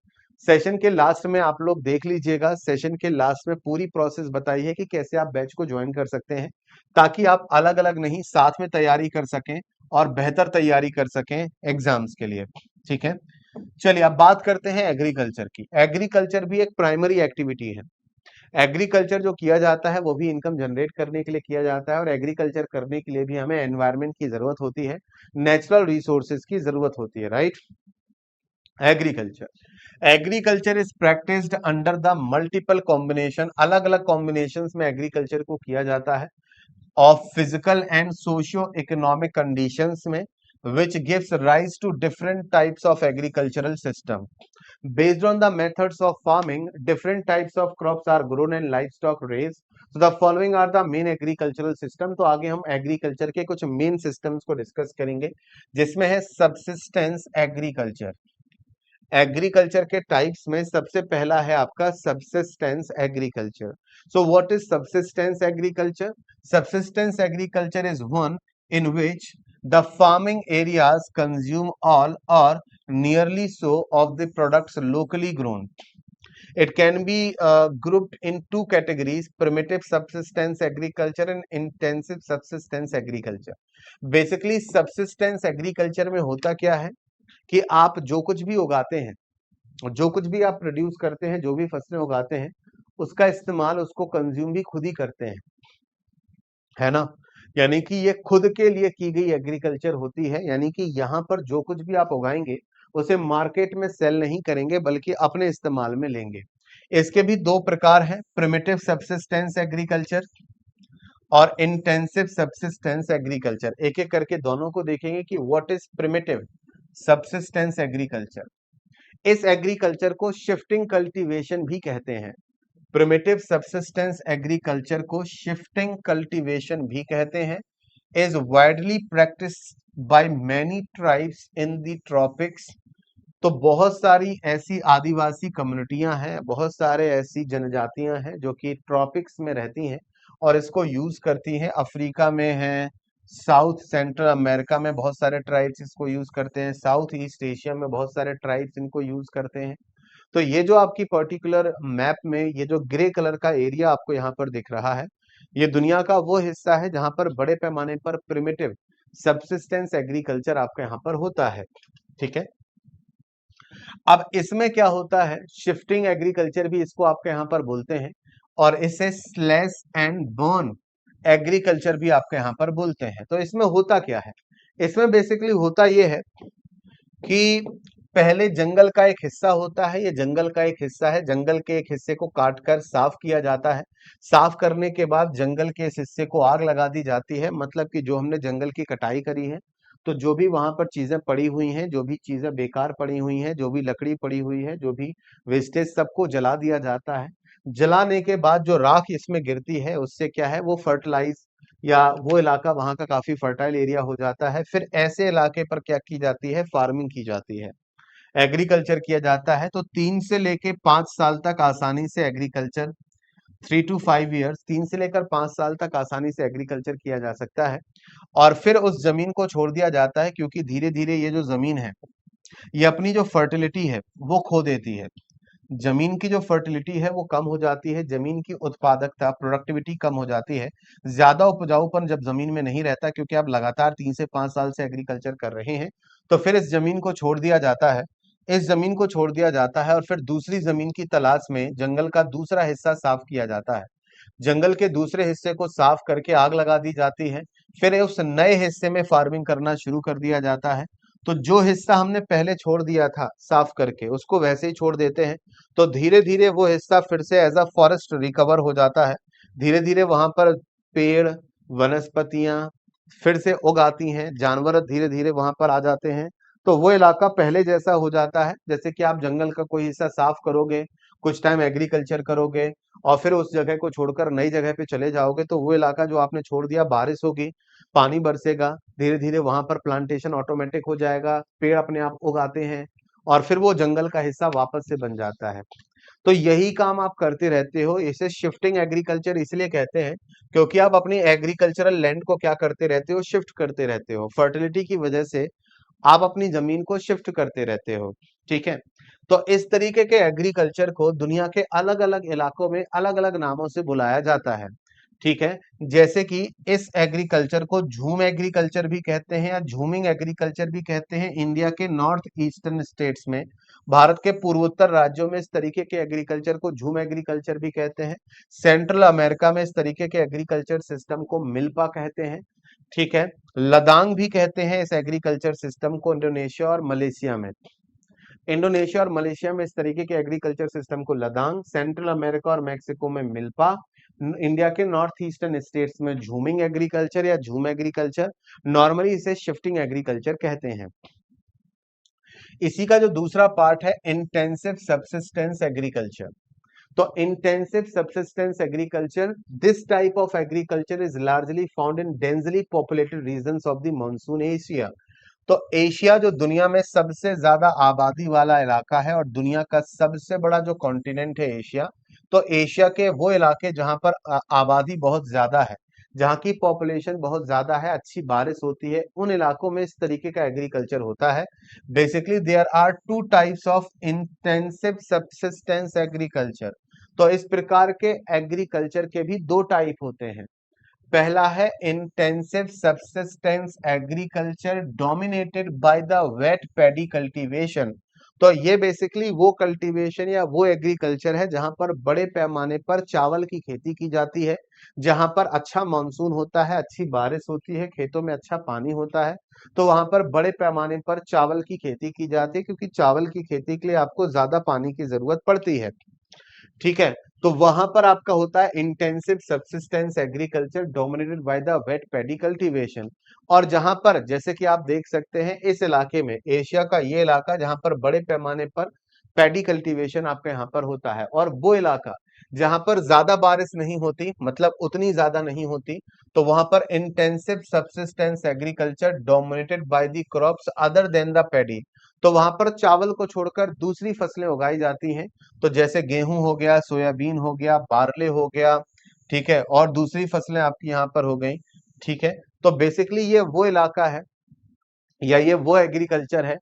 सेशन के लास्ट में आप लोग देख लीजिएगा, सेशन के लास्ट में पूरी प्रोसेस बताई है कि कैसे आप बैच को ज्वाइन कर सकते हैं, ताकि आप अलग अलग नहीं, साथ में तैयारी कर सकें और बेहतर तैयारी कर सकें एग्जाम्स के लिए। ठीक है, चलिए अब बात करते हैं एग्रीकल्चर की। एग्रीकल्चर भी एक प्राइमरी एक्टिविटी है। एग्रीकल्चर जो किया जाता है वो भी इनकम जनरेट करने के लिए किया जाता है, और एग्रीकल्चर करने के लिए भी हमें एनवायरनमेंट की जरूरत होती है, नेचुरल रिसोर्सेज की जरूरत होती है, right. Agriculture is practised under the multiple combination, अलग अलग कॉम्बिनेशन में एग्रीकल्चर को किया जाता है, of physical and socio economic conditions में, which gives rise to different types of agricultural system. Based on the methods of farming, different types of crops are grown and livestock raised. So the following are the main agricultural system. तो आगे हम एग्रीकल्चर के कुछ मेन सिस्टम्स को डिस्कस करेंगे, जिसमें है सबसिस्टेंस एग्रीकल्चर। एग्रीकल्चर के टाइप्स में सबसे पहला है आपका subsistence agriculture. So what is subsistence agriculture? Subsistence agriculture is one in which the farming areas consume all or nearly so of the products locally grown. It can be grouped in two categories: primitive subsistence agriculture and intensive subsistence agriculture. Basically, subsistence agriculture में होता क्या है कि आप जो कुछ भी उगाते हैं, जो कुछ भी आप प्रोड्यूस करते हैं, जो भी फसलें उगाते हैं, उसका इस्तेमाल, उसको कंज्यूम भी खुद ही करते हैं, है ना। यानी कि ये खुद के लिए की गई एग्रीकल्चर होती है, यानी कि यहाँ पर जो कुछ भी आप उगाएंगे उसे मार्केट में सेल नहीं करेंगे, बल्कि अपने इस्तेमाल में लेंगे। इसके भी दो प्रकार हैं, प्रिमिटिव सब्सिस्टेंस एग्रीकल्चर और इंटेंसिव सब्सिस्टेंस एग्रीकल्चर। एक एक करके दोनों को देखेंगे कि what is primitive subsistence agriculture. इस एग्रीकल्चर को शिफ्टिंग कल्टीवेशन भी कहते हैं। प्रिमिटिव सब्सिस्टेंस एग्रीकल्चर को शिफ्टिंग कल्टीवेशन भी कहते हैं। Is widely practice by many tribes in the tropics. तो बहुत सारी ऐसी आदिवासी कम्युनिटियां हैं, बहुत सारे ऐसी जनजातियां हैं जो कि ट्रॉपिक्स में रहती हैं और इसको यूज करती हैं। अफ्रीका में है, साउथ सेंट्रल अमेरिका में बहुत सारे ट्राइब्स इसको यूज करते हैं, साउथ ईस्ट एशिया में बहुत सारे ट्राइब्स इनको यूज करते हैं। तो ये जो आपकी पर्टिकुलर मैप में ये जो ग्रे कलर का एरिया आपको यहाँ पर दिख रहा है, ये दुनिया का वो हिस्सा है जहां पर बड़े पैमाने पर प्रिमिटिव सबसिस्टेंस एग्रीकल्चर आपका यहाँ पर होता है। ठीक है, अब इसमें क्या होता है, शिफ्टिंग एग्रीकल्चर भी इसको आपके यहाँ पर बोलते हैं, और इसे स्लैश एंड बर्न एग्रीकल्चर भी आपके यहाँ पर बोलते हैं। तो इसमें होता क्या है, इसमें बेसिकली होता यह है कि पहले जंगल का एक हिस्सा होता है, ये जंगल का एक हिस्सा है, जंगल के एक हिस्से को काटकर साफ किया जाता है। साफ करने के बाद जंगल के इस हिस्से को आग लगा दी जाती है, मतलब कि जो हमने जंगल की कटाई करी है, तो जो भी वहां पर चीजें पड़ी हुई हैं, जो भी चीजें बेकार पड़ी हुई हैं, जो भी लकड़ी पड़ी हुई है, जो भी वेस्टेज, सबको जला दिया जाता है। जलाने के बाद जो राख इसमें गिरती है उससे क्या है, वो फर्टिलाइज, या वो इलाका वहां का काफी फर्टाइल एरिया हो जाता है। फिर ऐसे इलाके पर क्या की जाती है, फार्मिंग की जाती है, एग्रीकल्चर किया जाता है। तो 3 से लेके 5 साल तक आसानी से एग्रीकल्चर 3 to 5 ईयर्स, 3 से लेकर 5 साल तक आसानी से एग्रीकल्चर किया जा सकता है। और फिर उस जमीन को छोड़ दिया जाता है, क्योंकि धीरे धीरे ये जो जमीन है ये अपनी जो फर्टिलिटी है वो खो देती है। जमीन की जो फर्टिलिटी है वो कम हो जाती है, जमीन की उत्पादकता, प्रोडक्टिविटी कम हो जाती है। ज्यादा उपजाऊपन जब जमीन में नहीं रहता, क्योंकि आप लगातार 3 से 5 साल से एग्रीकल्चर कर रहे हैं, तो फिर इस जमीन को छोड़ दिया जाता है। इस जमीन को छोड़ दिया जाता है और फिर दूसरी जमीन की तलाश में जंगल का दूसरा हिस्सा साफ किया जाता है। जंगल के दूसरे हिस्से को साफ करके आग लगा दी जाती है। फिर उस नए हिस्से में फार्मिंग करना शुरू कर दिया जाता है। तो जो हिस्सा हमने पहले छोड़ दिया था साफ करके, उसको वैसे ही छोड़ देते हैं। तो धीरे धीरे वो हिस्सा फिर से एज अ फॉरेस्ट रिकवर हो जाता है। धीरे धीरे वहां पर पेड़, वनस्पतियां फिर से उग आती हैं, जानवर धीरे धीरे वहां पर आ जाते हैं। तो वो इलाका पहले जैसा हो जाता है। जैसे कि आप जंगल का कोई हिस्सा साफ करोगे, कुछ टाइम एग्रीकल्चर करोगे और फिर उस जगह को छोड़कर नई जगह पे चले जाओगे, तो वो इलाका जो आपने छोड़ दिया, बारिश होगी, पानी बरसेगा, धीरे धीरे वहां पर प्लांटेशन ऑटोमेटिक हो जाएगा, पेड़ अपने आप उगाते हैं और फिर वो जंगल का हिस्सा वापस से बन जाता है। तो यही काम आप करते रहते हो। इसे शिफ्टिंग एग्रीकल्चर इसलिए कहते हैं, क्योंकि आप अपनी एग्रीकल्चरल लैंड को क्या करते रहते हो, शिफ्ट करते रहते हो। फर्टिलिटी की वजह से आप अपनी जमीन को शिफ्ट करते रहते हो। ठीक है। तो इस तरीके के एग्रीकल्चर को दुनिया के अलग अलग इलाकों में अलग अलग नामों से बुलाया जाता है। ठीक है। जैसे कि इस एग्रीकल्चर को झूम एग्रीकल्चर भी कहते हैं या झूमिंग एग्रीकल्चर भी कहते हैं। इंडिया के नॉर्थ ईस्टर्न स्टेट्स में, भारत के पूर्वोत्तर राज्यों में इस तरीके के एग्रीकल्चर को झूम एग्रीकल्चर भी कहते हैं। सेंट्रल अमेरिका में इस तरीके के एग्रीकल्चर सिस्टम को मिल्पा कहते हैं। ठीक है। लदांग भी कहते हैं इस एग्रीकल्चर सिस्टम को, इंडोनेशिया और मलेशिया में। इंडोनेशिया और मलेशिया में इस तरीके के एग्रीकल्चर सिस्टम को लदांग, सेंट्रल अमेरिका और मेक्सिको में मिल्पा, इंडिया के नॉर्थ ईस्टर्न स्टेट्स में झूमिंग एग्रीकल्चर या झूम एग्रीकल्चर, नॉर्मली इसे शिफ्टिंग एग्रीकल्चर कहते हैं। इसी का जो दूसरा पार्ट है इंटेंसिव सब्सिस्टेंस एग्रीकल्चर। तो intensive subsistence agriculture, this type of agriculture is largely found in densely populated regions of the monsoon Asia. तो एशिया जो दुनिया में सबसे ज्यादा आबादी वाला इलाका है और दुनिया का सबसे बड़ा जो कॉन्टिनेंट है एशिया, तो एशिया के वो इलाके जहां पर आबादी बहुत ज्यादा है, जहां की पॉपुलेशन बहुत ज्यादा है, अच्छी बारिश होती है, उन इलाकों में इस तरीके का एग्रीकल्चर होता है। Basically there are two types of intensive subsistence agriculture. तो इस प्रकार के एग्रीकल्चर के भी दो टाइप होते हैं। पहला है intensive subsistence agriculture dominated by the wet paddy cultivation. तो ये बेसिकली वो कल्टीवेशन या वो एग्रीकल्चर है जहां पर बड़े पैमाने पर चावल की खेती की जाती है, जहां पर अच्छा मानसून होता है, अच्छी बारिश होती है, खेतों में अच्छा पानी होता है। तो वहां पर बड़े पैमाने पर चावल की खेती की जाती है, क्योंकि चावल की खेती के लिए आपको ज्यादा पानी की जरूरत पड़ती है। ठीक है। तो वहां पर आपका होता है intensive subsistence agriculture dominated by the wet paddy cultivation. और जहां पर, जैसे कि आप देख सकते हैं इस इलाके में, एशिया का ये इलाका जहां पर बड़े पैमाने पर पैडी कल्टीवेशन आपका यहाँ पर होता है, और वो इलाका जहां पर ज्यादा बारिश नहीं होती, मतलब उतनी ज्यादा नहीं होती, तो वहां पर intensive subsistence agriculture dominated by the crops other than the paddy. तो वहां पर चावल को छोड़कर दूसरी फसलें उगाई जाती हैं। तो जैसे गेहूं हो गया, सोयाबीन हो गया, बार्ले हो गया। ठीक है। और दूसरी फसलें आपकी यहाँ पर हो गई। ठीक है। तो बेसिकली ये वो इलाका है या ये वो एग्रीकल्चर है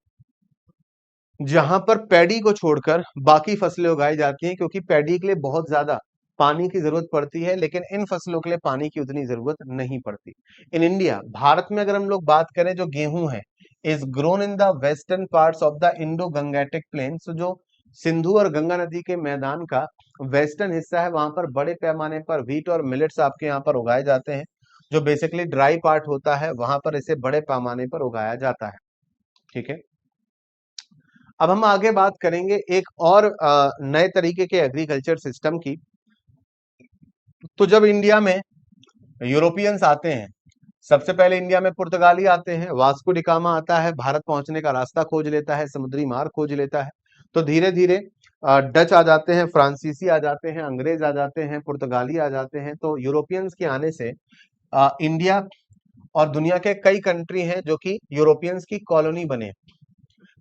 जहां पर पैडी को छोड़कर बाकी फसलें उगाई जाती हैं, क्योंकि पैडी के लिए बहुत ज्यादा पानी की जरूरत पड़ती है, लेकिन इन फसलों के लिए पानी की उतनी जरूरत नहीं पड़ती। इन इंडिया, भारत में अगर हम लोग बात करें, जो गेहूं है is grown in the western parts of the Indo Gangetic plain. जो सिंधु और गंगा नदी के मैदान का वेस्टर्न हिस्सा है, वहां पर बड़े पैमाने पर व्हीट और मिलेट्स आपके यहाँ पर उगाए जाते हैं। जो बेसिकली ड्राई पार्ट होता है, वहां पर इसे बड़े पैमाने पर उगाया जाता है। ठीक है। अब हम आगे बात करेंगे एक और नए तरीके के एग्रीकल्चर सिस्टम की। तो जब इंडिया में यूरोपियंस आते हैं, सबसे पहले इंडिया में पुर्तगाली आते हैं, वास्को डिगामा आता है, भारत पहुंचने का रास्ता खोज लेता है, समुद्री मार्ग खोज लेता है। तो धीरे धीरे डच आ जाते हैं, फ्रांसीसी आ जाते हैं, अंग्रेज आ जाते हैं, पुर्तगाली आ जाते हैं। तो यूरोपियंस के आने से इंडिया और दुनिया के कई कंट्री हैं जो कि यूरोपियंस की कॉलोनी बने,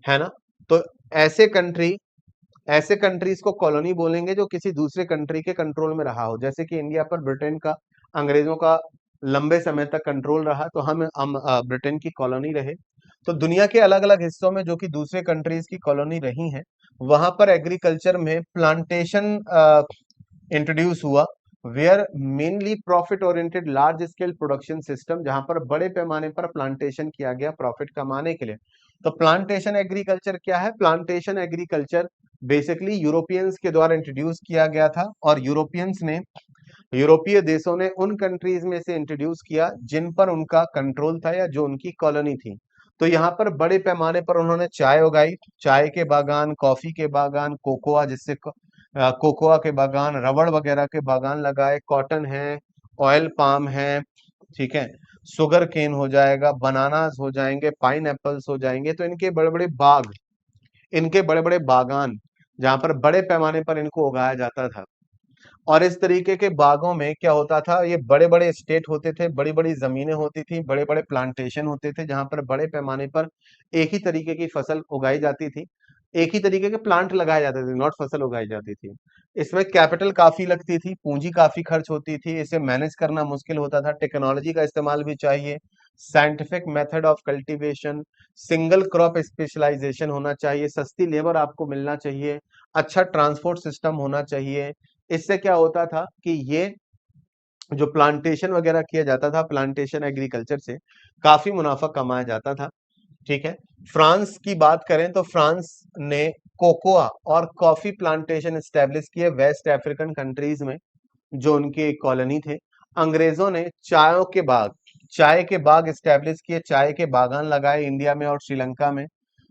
है ना। तो ऐसे कंट्री ऐसे कंट्रीज को कॉलोनी बोलेंगे जो किसी दूसरे कंट्री के कंट्रोल में रहा हो, जैसे कि इंडिया पर ब्रिटेन का, अंग्रेजों का लंबे समय तक कंट्रोल रहा, तो हम ब्रिटेन की कॉलोनी रहे। तो दुनिया के अलग अलग हिस्सों में जो कि दूसरे कंट्रीज की कॉलोनी रही हैं, वहां पर एग्रीकल्चर में प्लांटेशन इंट्रोड्यूस हुआ, where mainly profit oriented large scale production system, जहां पर बड़े पैमाने पर प्लांटेशन किया गया प्रॉफिट कमाने के लिए। तो प्लांटेशन एग्रीकल्चर क्या है? प्लांटेशन एग्रीकल्चर बेसिकली यूरोपियंस के द्वारा इंट्रोड्यूस किया गया था, और यूरोपियंस ने, यूरोपीय देशों ने उन कंट्रीज में से इंट्रोड्यूस किया जिन पर उनका कंट्रोल था या जो उनकी कॉलोनी थी। तो यहाँ पर बड़े पैमाने पर उन्होंने चाय उगाई, चाय के बागान, कॉफी के बागान, कोकोआ, कोकोआ के बागान, रबड़ वगैरह के बागान लगाए, कॉटन है, ऑयल पाम है, ठीक है, शुगर केन हो जाएगा, बनानास हो जाएंगे, पाइन एप्पल्स हो जाएंगे। तो इनके बड़े बड़े बाग, इनके बड़े बड़े बागान, जहां पर बड़े पैमाने पर इनको उगाया जाता था। और इस तरीके के बागों में क्या होता था, ये बड़े बड़े स्टेट होते थे, बड़ी बड़ी जमीनें होती थी, बड़े बड़े प्लांटेशन होते थे, जहां पर बड़े पैमाने पर एक ही तरीके की फसल उगाई जाती थी, एक ही तरीके के प्लांट लगाए जाते थे, नॉट फसल उगाई जाती थी। इसमें कैपिटल काफी लगती थी, पूंजी काफी खर्च होती थी, इसे मैनेज करना मुश्किल होता था, टेक्नोलॉजी का इस्तेमाल भी चाहिए, scientific method of cultivation, single crop specialisation होना चाहिए, सस्ती लेबर आपको मिलना चाहिए, अच्छा ट्रांसपोर्ट सिस्टम होना चाहिए। इससे क्या होता था कि ये जो प्लांटेशन वगैरह किया जाता था, प्लांटेशन एग्रीकल्चर से काफी मुनाफा कमाया जाता था, ठीक है। फ्रांस की बात करें तो फ्रांस ने कोकोआ और कॉफी प्लांटेशन एस्टेब्लिश किए वेस्ट अफ्रीकन कंट्रीज में, जो उनके कॉलोनी थे। अंग्रेजों ने चाय के बाग एस्टेब्लिश किए, चाय के बागान लगाए इंडिया में और श्रीलंका में,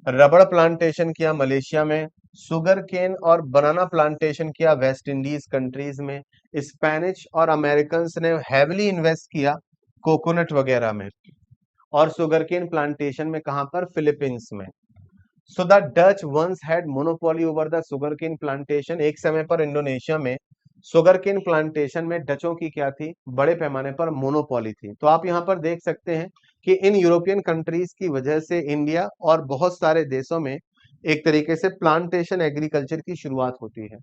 रबड़ प्लांटेशन किया मलेशिया में, शुगर केन और बनाना प्लांटेशन किया वेस्ट इंडीज कंट्रीज में, स्पेनिश और अमेरिकन ने हैविली इन्वेस्ट किया कोकोनट वगैरह में, और शुगर केन प्लांटेशन में कहां पर? फिलीपींस में। So the Dutch once had monopoly over the sugar cane plantation. एक समय पर इंडोनेशिया में शुगर केन प्लांटेशन में डचों की क्या थी? बड़े पैमाने पर मोनोपोली थी। तो आप यहां पर देख सकते हैं कि इन यूरोपियन कंट्रीज की वजह से इंडिया और बहुत सारे देशों में एक तरीके से प्लांटेशन एग्रीकल्चर की शुरुआत होती है,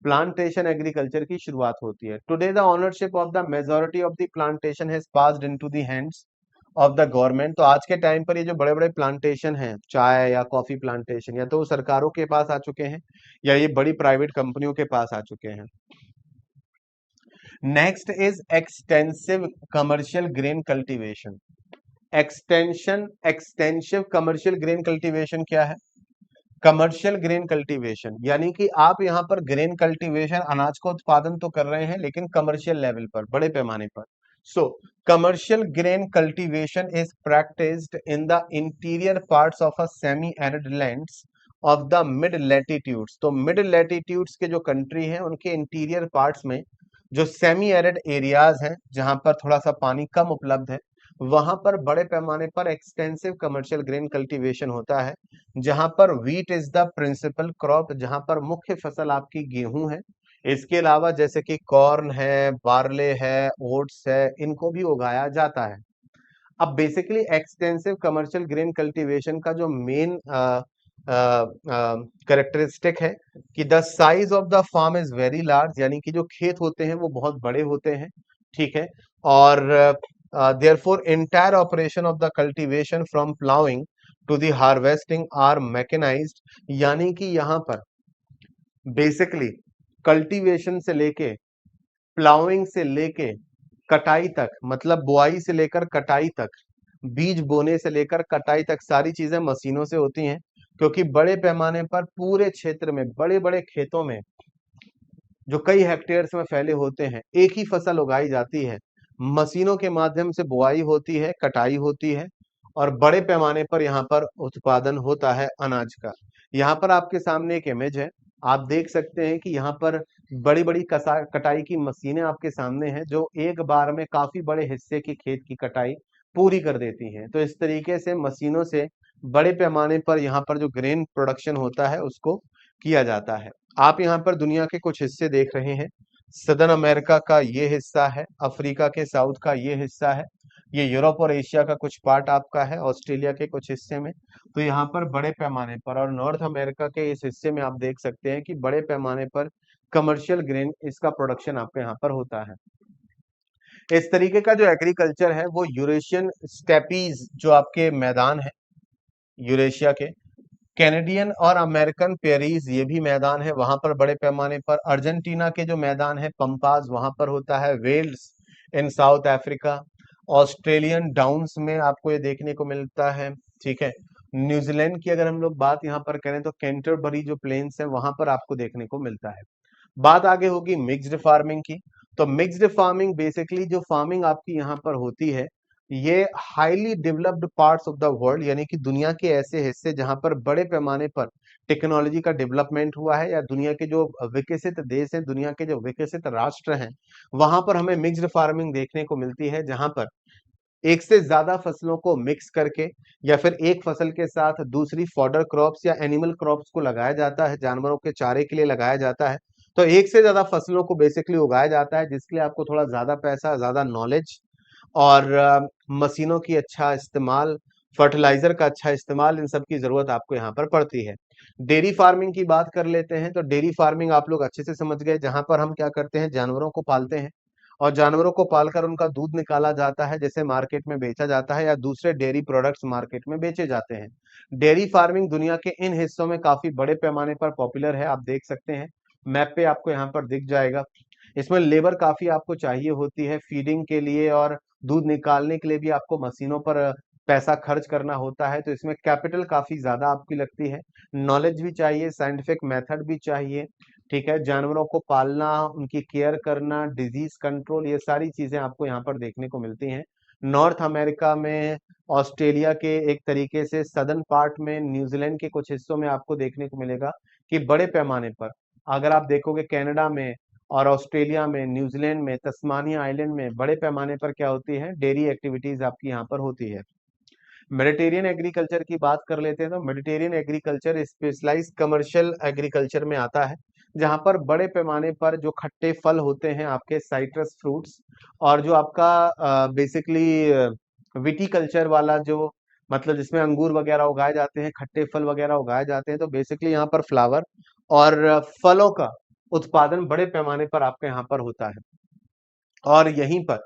प्लांटेशन एग्रीकल्चर की शुरुआत होती है। Today the ownership of the majority of the plantation has passed into the hands of the government. तो आज के टाइम पर ये जो बड़े बड़े प्लांटेशन हैं, चाय या कॉफी प्लांटेशन, या तो वो सरकारों के पास आ चुके हैं या ये बड़ी प्राइवेट कंपनियों के पास आ चुके हैं। Next is extensive commercial grain cultivation. Extensive commercial grain cultivation क्या है? कमर्शियल ग्रेन कल्टीवेशन यानी कि आप यहाँ पर ग्रेन कल्टीवेशन, अनाज का उत्पादन तो कर रहे हैं लेकिन कमर्शियल लेवल पर, बड़े पैमाने पर। सो commercial grain cultivation is practised in the interior parts of a semi arid lands of the mid latitudes. तो मिड लैटिट्यूड्स के जो कंट्री हैं उनके इंटीरियर पार्ट्स में जो सेमी एरिड एरियाज हैं, जहां पर थोड़ा सा पानी कम उपलब्ध है, वहां पर बड़े पैमाने पर एक्सटेंसिव कमर्शियल ग्रेन कल्टीवेशन होता है, जहां पर wheat is the principal crop, जहां पर मुख्य फसल आपकी गेहूं है। इसके अलावा जैसे कि कॉर्न है, बार्ले है, ओट्स है, इनको भी उगाया जाता है। अब basically extensive commercial grain cultivation का जो मेन करेक्टरिस्टिक है कि the size of the farm is very large, यानी कि जो खेत होते हैं वो बहुत बड़े होते हैं, ठीक है। और therefore entire operation of the cultivation from ploughing to the harvesting are mechanised, यानी कि यहाँ पर बेसिकली कल्टीवेशन से लेके, प्लाउइंग से लेके कटाई तक, मतलब बुआई से लेकर कटाई तक, बीज बोने से लेकर कटाई तक सारी चीजें मशीनों से होती हैं, क्योंकि बड़े पैमाने पर पूरे क्षेत्र में, बड़े बड़े खेतों में जो कई हेक्टेयर्स में फैले होते हैं, एक ही फसल उगाई जाती है, मशीनों के माध्यम से बुआई होती है, कटाई होती है, और बड़े पैमाने पर यहाँ पर उत्पादन होता है अनाज का। यहाँ पर आपके सामने एक इमेज है, आप देख सकते हैं कि यहाँ पर बड़ी बड़ी कटाई की मशीनें आपके सामने हैं, जो एक बार में काफी बड़े हिस्से की खेत की कटाई पूरी कर देती हैं। तो इस तरीके से मशीनों से बड़े पैमाने पर यहाँ पर जो ग्रेन प्रोडक्शन होता है उसको किया जाता है। आप यहाँ पर दुनिया के कुछ हिस्से देख रहे हैं, सदर्न अमेरिका का ये हिस्सा है, अफ्रीका के साउथ का ये हिस्सा है, ये यूरोप और एशिया का कुछ पार्ट आपका है, ऑस्ट्रेलिया के कुछ हिस्से में। तो यहाँ पर बड़े पैमाने पर, और नॉर्थ अमेरिका के इस हिस्से में आप देख सकते हैं कि बड़े पैमाने पर कमर्शियल ग्रेन इसका प्रोडक्शन आपके यहाँ पर होता है। इस तरीके का जो एग्रीकल्चर है वो यूरेशियन स्टेपीज जो आपके मैदान है यूरेशिया के, कैनेडियन और अमेरिकन पेरीज ये भी मैदान है, वहां पर बड़े पैमाने पर अर्जेंटीना के जो मैदान है पंपास वहां पर होता है, वेल्स इन साउथ अफ्रीका, ऑस्ट्रेलियन डाउन्स में आपको ये देखने को मिलता है। ठीक है, न्यूजीलैंड की अगर हम लोग बात यहाँ पर करें तो कैंटरबरी जो प्लेन्स है वहां पर आपको देखने को मिलता है। बात आगे होगी मिक्स्ड फार्मिंग की। तो मिक्स्ड फार्मिंग बेसिकली जो फार्मिंग आपकी यहाँ पर होती है ये highly developed parts of the world, यानी कि दुनिया के ऐसे हिस्से जहां पर बड़े पैमाने पर टेक्नोलॉजी का डेवलपमेंट हुआ है, या दुनिया के जो विकसित देश हैं, दुनिया के जो विकसित राष्ट्र हैं, वहां पर हमें मिक्स्ड फार्मिंग देखने को मिलती है, जहां पर एक से ज्यादा फसलों को मिक्स करके या फिर एक फसल के साथ दूसरी फॉडर क्रॉप्स या एनिमल क्रॉप्स को लगाया जाता है, जानवरों के चारे के लिए लगाया जाता है। तो एक से ज्यादा फसलों को बेसिकली उगाया जाता है, जिसके लिए आपको थोड़ा ज्यादा पैसा, ज्यादा नॉलेज और मशीनों की अच्छा इस्तेमाल, फर्टिलाइजर का अच्छा इस्तेमाल, इन सब की जरूरत आपको यहाँ पर पड़ती है। डेयरी फार्मिंग की बात कर लेते हैं। तो डेयरी फार्मिंग आप लोग अच्छे से समझ गए, जहां पर हम क्या करते हैं, जानवरों को पालते हैं और जानवरों को पालकर उनका दूध निकाला जाता है, जैसे मार्केट में बेचा जाता है या दूसरे डेयरी प्रोडक्ट्स मार्केट में बेचे जाते हैं। डेयरी फार्मिंग दुनिया के इन हिस्सों में काफी बड़े पैमाने पर पॉपुलर है, आप देख सकते हैं मैप पे आपको यहाँ पर दिख जाएगा। इसमें लेबर काफी आपको चाहिए होती है फीडिंग के लिए, और दूध निकालने के लिए भी आपको मशीनों पर पैसा खर्च करना होता है, तो इसमें कैपिटल काफी ज्यादा आपकी लगती है, नॉलेज भी चाहिए, साइंटिफिक मेथड भी चाहिए। ठीक है, जानवरों को पालना, उनकी केयर करना, डिजीज कंट्रोल, ये सारी चीजें आपको यहाँ पर देखने को मिलती हैं। नॉर्थ अमेरिका में, ऑस्ट्रेलिया के एक तरीके से सदर्न पार्ट में, न्यूजीलैंड के कुछ हिस्सों में आपको देखने को मिलेगा कि बड़े पैमाने पर, अगर आप देखोगे कनाडा में और ऑस्ट्रेलिया में, न्यूजीलैंड में, तस्मानिया आइलैंड में बड़े पैमाने पर क्या होती है, डेयरी एक्टिविटीज आपकी यहाँ पर होती है। मेडिटेरियन एग्रीकल्चर की बात कर लेते हैं। तो Mediterranean agriculture specialise commercial agriculture में आता है, जहां पर बड़े पैमाने पर जो खट्टे फल होते हैं आपके साइट्रस फ्रूट्स, और जो आपका बेसिकली विटीकल्चर वाला जो, मतलब जिसमें अंगूर वगैरह उगाए जाते हैं, खट्टे फल वगैरह उगाए जाते हैं, तो बेसिकली यहाँ पर फ्लावर और फलों का उत्पादन बड़े पैमाने पर आपके यहाँ पर होता है। और यहीं पर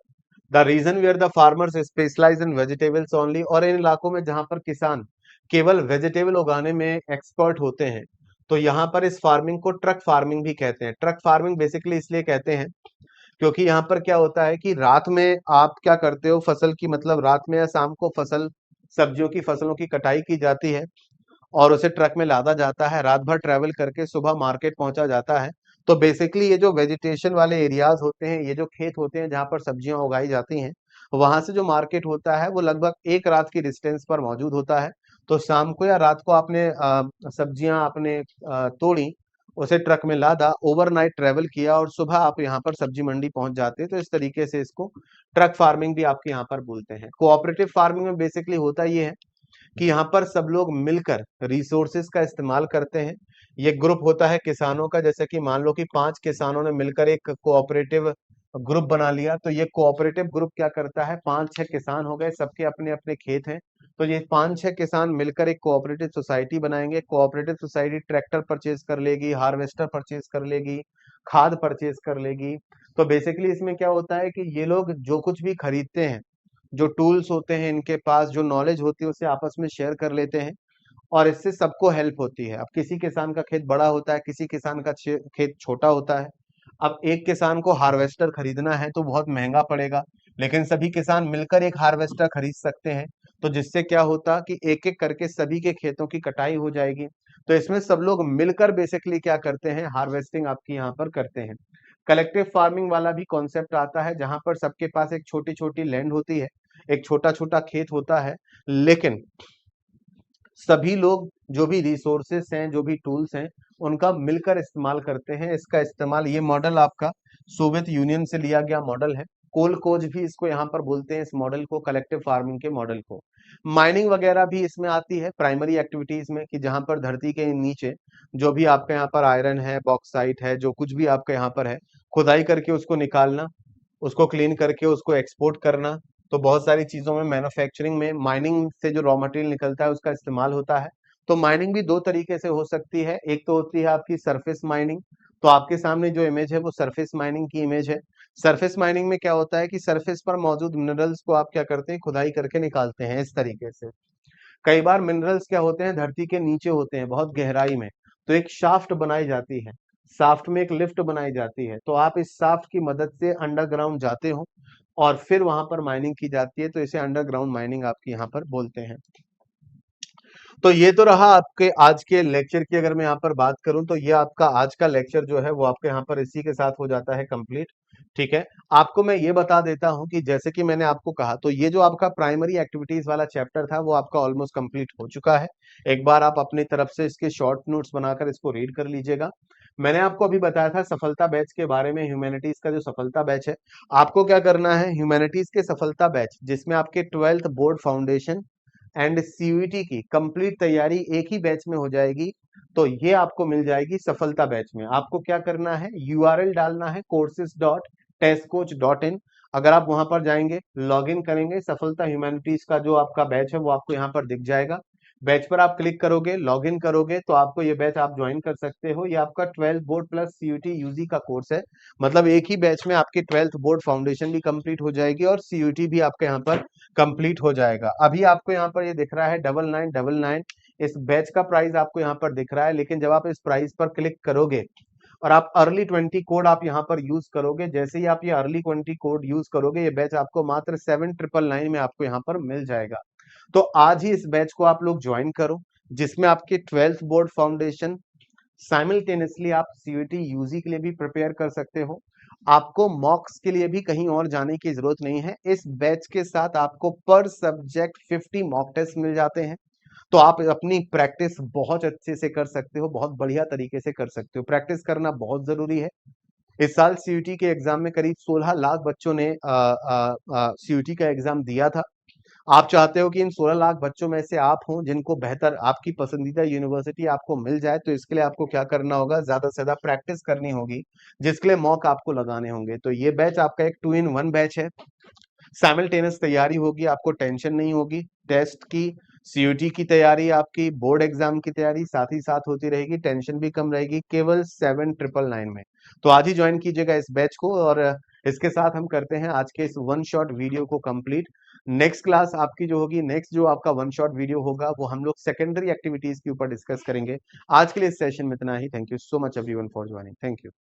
the region where the farmers specialise in vegetables only, और इन इलाकों में जहां पर किसान केवल वेजिटेबल उगाने में एक्सपर्ट होते हैं, तो यहाँ पर इस फार्मिंग को ट्रक फार्मिंग भी कहते हैं। ट्रक फार्मिंग बेसिकली इसलिए कहते हैं क्योंकि यहाँ पर क्या होता है कि रात में आप क्या करते हो, फसल की, मतलब रात में या शाम को फसल, सब्जियों की फसलों की कटाई की जाती है और उसे ट्रक में लादा जाता है, रात भर ट्रेवल करके सुबह मार्केट पहुंचा जाता है। तो बेसिकली ये जो वेजिटेशन वाले एरियाज होते हैं, ये जो खेत होते हैं जहां पर सब्जियां उगाई जाती हैं, वहां से जो मार्केट होता है वो लगभग एक रात की डिस्टेंस पर मौजूद होता है। तो शाम को या रात को आपने सब्जियां आपने तोड़ी, उसे ट्रक में लादा, ओवरनाइट ट्रेवल किया और सुबह आप यहाँ पर सब्जी मंडी पहुंच जाते हैं। तो इस तरीके से इसको ट्रक फार्मिंग भी आपके यहाँ पर बोलते हैं। कोऑपरेटिव फार्मिंग में बेसिकली होता ये है कि यहाँ पर सब लोग मिलकर रिसोर्सेज का इस्तेमाल करते हैं। ये ग्रुप होता है किसानों का, जैसे कि मान लो कि 5 किसानों ने मिलकर एक कोऑपरेटिव ग्रुप बना लिया, तो ये कोऑपरेटिव ग्रुप क्या करता है, 5-6 किसान हो गए, सबके अपने अपने खेत हैं, तो ये 5-6 किसान मिलकर एक कोऑपरेटिव सोसाइटी बनाएंगे। कोऑपरेटिव सोसाइटी ट्रैक्टर परचेज कर लेगी, हार्वेस्टर परचेज कर लेगी, खाद परचेज कर लेगी। तो बेसिकली इसमें क्या होता है कि ये लोग जो कुछ भी खरीदते हैं, जो टूल्स होते हैं इनके पास, जो नॉलेज होती है, उसे आपस में शेयर कर लेते हैं और इससे सबको हेल्प होती है। अब किसी किसान का खेत बड़ा होता है, किसी किसान का खेत छोटा होता है। अब एक किसान को हार्वेस्टर खरीदना है तो बहुत महंगा पड़ेगा, लेकिन सभी किसान मिलकर एक हार्वेस्टर खरीद सकते हैं, तो जिससे क्या होता कि एक एक करके सभी के खेतों की कटाई हो जाएगी। तो इसमें सब लोग मिलकर बेसिकली क्या करते हैं, हार्वेस्टिंग आपकी यहाँ पर करते हैं। कलेक्टिव फार्मिंग वाला भी कॉन्सेप्ट आता है, जहां पर सबके पास एक छोटी छोटी लैंड होती है, एक छोटा छोटा खेत होता है, लेकिन सभी लोग जो भी रिसोर्सेस हैं, जो भी टूल्स हैं, उनका मिलकर इस्तेमाल करते हैं। इसका इस्तेमाल, ये मॉडल आपका सोवियत यूनियन से लिया गया मॉडल है, कोल कोच भी इसको यहाँ पर बोलते हैं, इस मॉडल को, कलेक्टिव फार्मिंग के मॉडल को। माइनिंग वगैरह भी इसमें आती है प्राइमरी एक्टिविटीज में, कि जहां पर धरती के नीचे जो भी आपके यहाँ पर आयरन है, बॉक्साइट है, जो कुछ भी आपके यहाँ पर है, खुदाई करके उसको निकालना, उसको क्लीन करके उसको एक्सपोर्ट करना, तो बहुत सारी चीजों में, मैन्युफैक्चरिंग में माइनिंग से जो रॉ मटेरियल निकलता है उसका इस्तेमाल होता है। तो माइनिंग भी दो तरीके से हो सकती है। एक तो होती है आपकी सरफेस माइनिंग। तो आपके सामने जो इमेज है वो सरफेस माइनिंग की इमेज है। सरफेस माइनिंग में क्या होता है कि सरफेस पर मौजूद मिनरल्स को आप क्या करते हैं, खुदाई करके निकालते हैं इस तरीके से। कई बार मिनरल्स क्या होते हैं, धरती के नीचे होते हैं, बहुत गहराई में। तो एक शाफ्ट बनाई जाती है, शाफ्ट में एक लिफ्ट बनाई जाती है, तो आप इस शाफ्ट की मदद से अंडरग्राउंड जाते हो और फिर वहां पर माइनिंग की जाती है। तो इसे अंडरग्राउंड माइनिंग आपके यहाँ पर बोलते हैं। तो ये तो रहा आपके आज के लेक्चर की। अगर मैं यहाँ पर बात करूं तो ये आपका आज का लेक्चर जो है वो आपके यहाँ पर इसी के साथ हो जाता है कंप्लीट। ठीक है, आपको मैं ये बता देता हूं कि जैसे कि मैंने आपको कहा, तो ये जो आपका प्राइमरी एक्टिविटीज वाला चैप्टर था वो आपका ऑलमोस्ट कंप्लीट हो चुका है। एक बार आप अपनी तरफ से इसके शॉर्ट नोट्स बनाकर इसको रीड कर लीजिएगा। मैंने आपको अभी बताया था सफलता बैच के बारे में, ह्यूमैनिटीज का जो सफलता बैच है। आपको क्या करना है, ह्यूमैनिटीज के सफलता बैच जिसमें आपके 12th board foundation and CUET की कंप्लीट तैयारी एक ही बैच में हो जाएगी। तो ये आपको मिल जाएगी सफलता बैच में। आपको क्या करना है, यूआरएल डालना है courses.testcoach.in। अगर आप वहां पर जाएंगे, लॉगिन करेंगे, सफलता ह्यूमैनिटीज का जो आपका बैच है वो आपको यहाँ पर दिख जाएगा। बैच पर आप क्लिक करोगे, लॉगिन करोगे, तो आपको ये बैच आप ज्वाइन कर सकते हो। ये आपका 12 बोर्ड प्लस सीयूटी यूजी का कोर्स है। मतलब एक ही बैच में आपकी 12th बोर्ड फाउंडेशन भी कंप्लीट हो जाएगी और सीयूटी भी आपके यहाँ पर कंप्लीट हो जाएगा। अभी आपको यहाँ पर ये दिख रहा है 9999। इस बैच का प्राइस आपको यहाँ पर दिख रहा है, लेकिन जब आप इस प्राइस पर क्लिक करोगे और आप अर्ली 20 कोड आप यहाँ पर यूज करोगे, जैसे ही आप ये अर्ली 20 कोड यूज करोगे, ये बैच आपको मात्र 7999 में आपको यहाँ पर मिल जाएगा। तो आज ही इस बैच को आप लोग ज्वाइन करो, जिसमें आपके 12th बोर्ड फाउंडेशन, साइमल्टेनियसली आप सीयूटी यूजी के लिए भी प्रिपेयर कर सकते हो। आपको मॉक्स के लिए भी कहीं और जाने की जरूरत नहीं है। इस बैच के साथ आपको पर सब्जेक्ट 50 मॉक टेस्ट मिल जाते हैं। तो आप अपनी प्रैक्टिस बहुत अच्छे से कर सकते हो, बहुत बढ़िया तरीके से कर सकते हो। प्रैक्टिस करना बहुत जरूरी है। इस साल सीयूटी के एग्जाम में करीब 16 लाख बच्चों ने सीयूटी का एग्जाम दिया था। आप चाहते हो कि इन 16 लाख बच्चों में से आप हों जिनको बेहतर आपकी पसंदीदा यूनिवर्सिटी आपको मिल जाए। तो इसके लिए आपको क्या करना होगा, ज्यादा से ज्यादा प्रैक्टिस करनी होगी, जिसके लिए मॉक आपको लगाने होंगे। तो ये बैच आपका एक 2 in 1 बैच है। साइमल्टेनियस तैयारी होगी, आपको टेंशन नहीं होगी। टेस्ट की, सीयूटी की तैयारी, आपकी बोर्ड एग्जाम की तैयारी साथ ही साथ होती रहेगी, टेंशन भी कम रहेगी, केवल 7999 में। तो आज ही ज्वाइन कीजिएगा इस बैच को। और इसके साथ हम करते हैं आज के इस वन शॉट वीडियो को कंप्लीट। नेक्स्ट क्लास आपकी जो होगी, नेक्स्ट जो आपका वन शॉट वीडियो होगा, वो हम लोग सेकेंडरी एक्टिविटीज के ऊपर डिस्कस करेंगे। आज के लिए इस सेशन में इतना ही। Thank you so much everyone for joining. Thank you.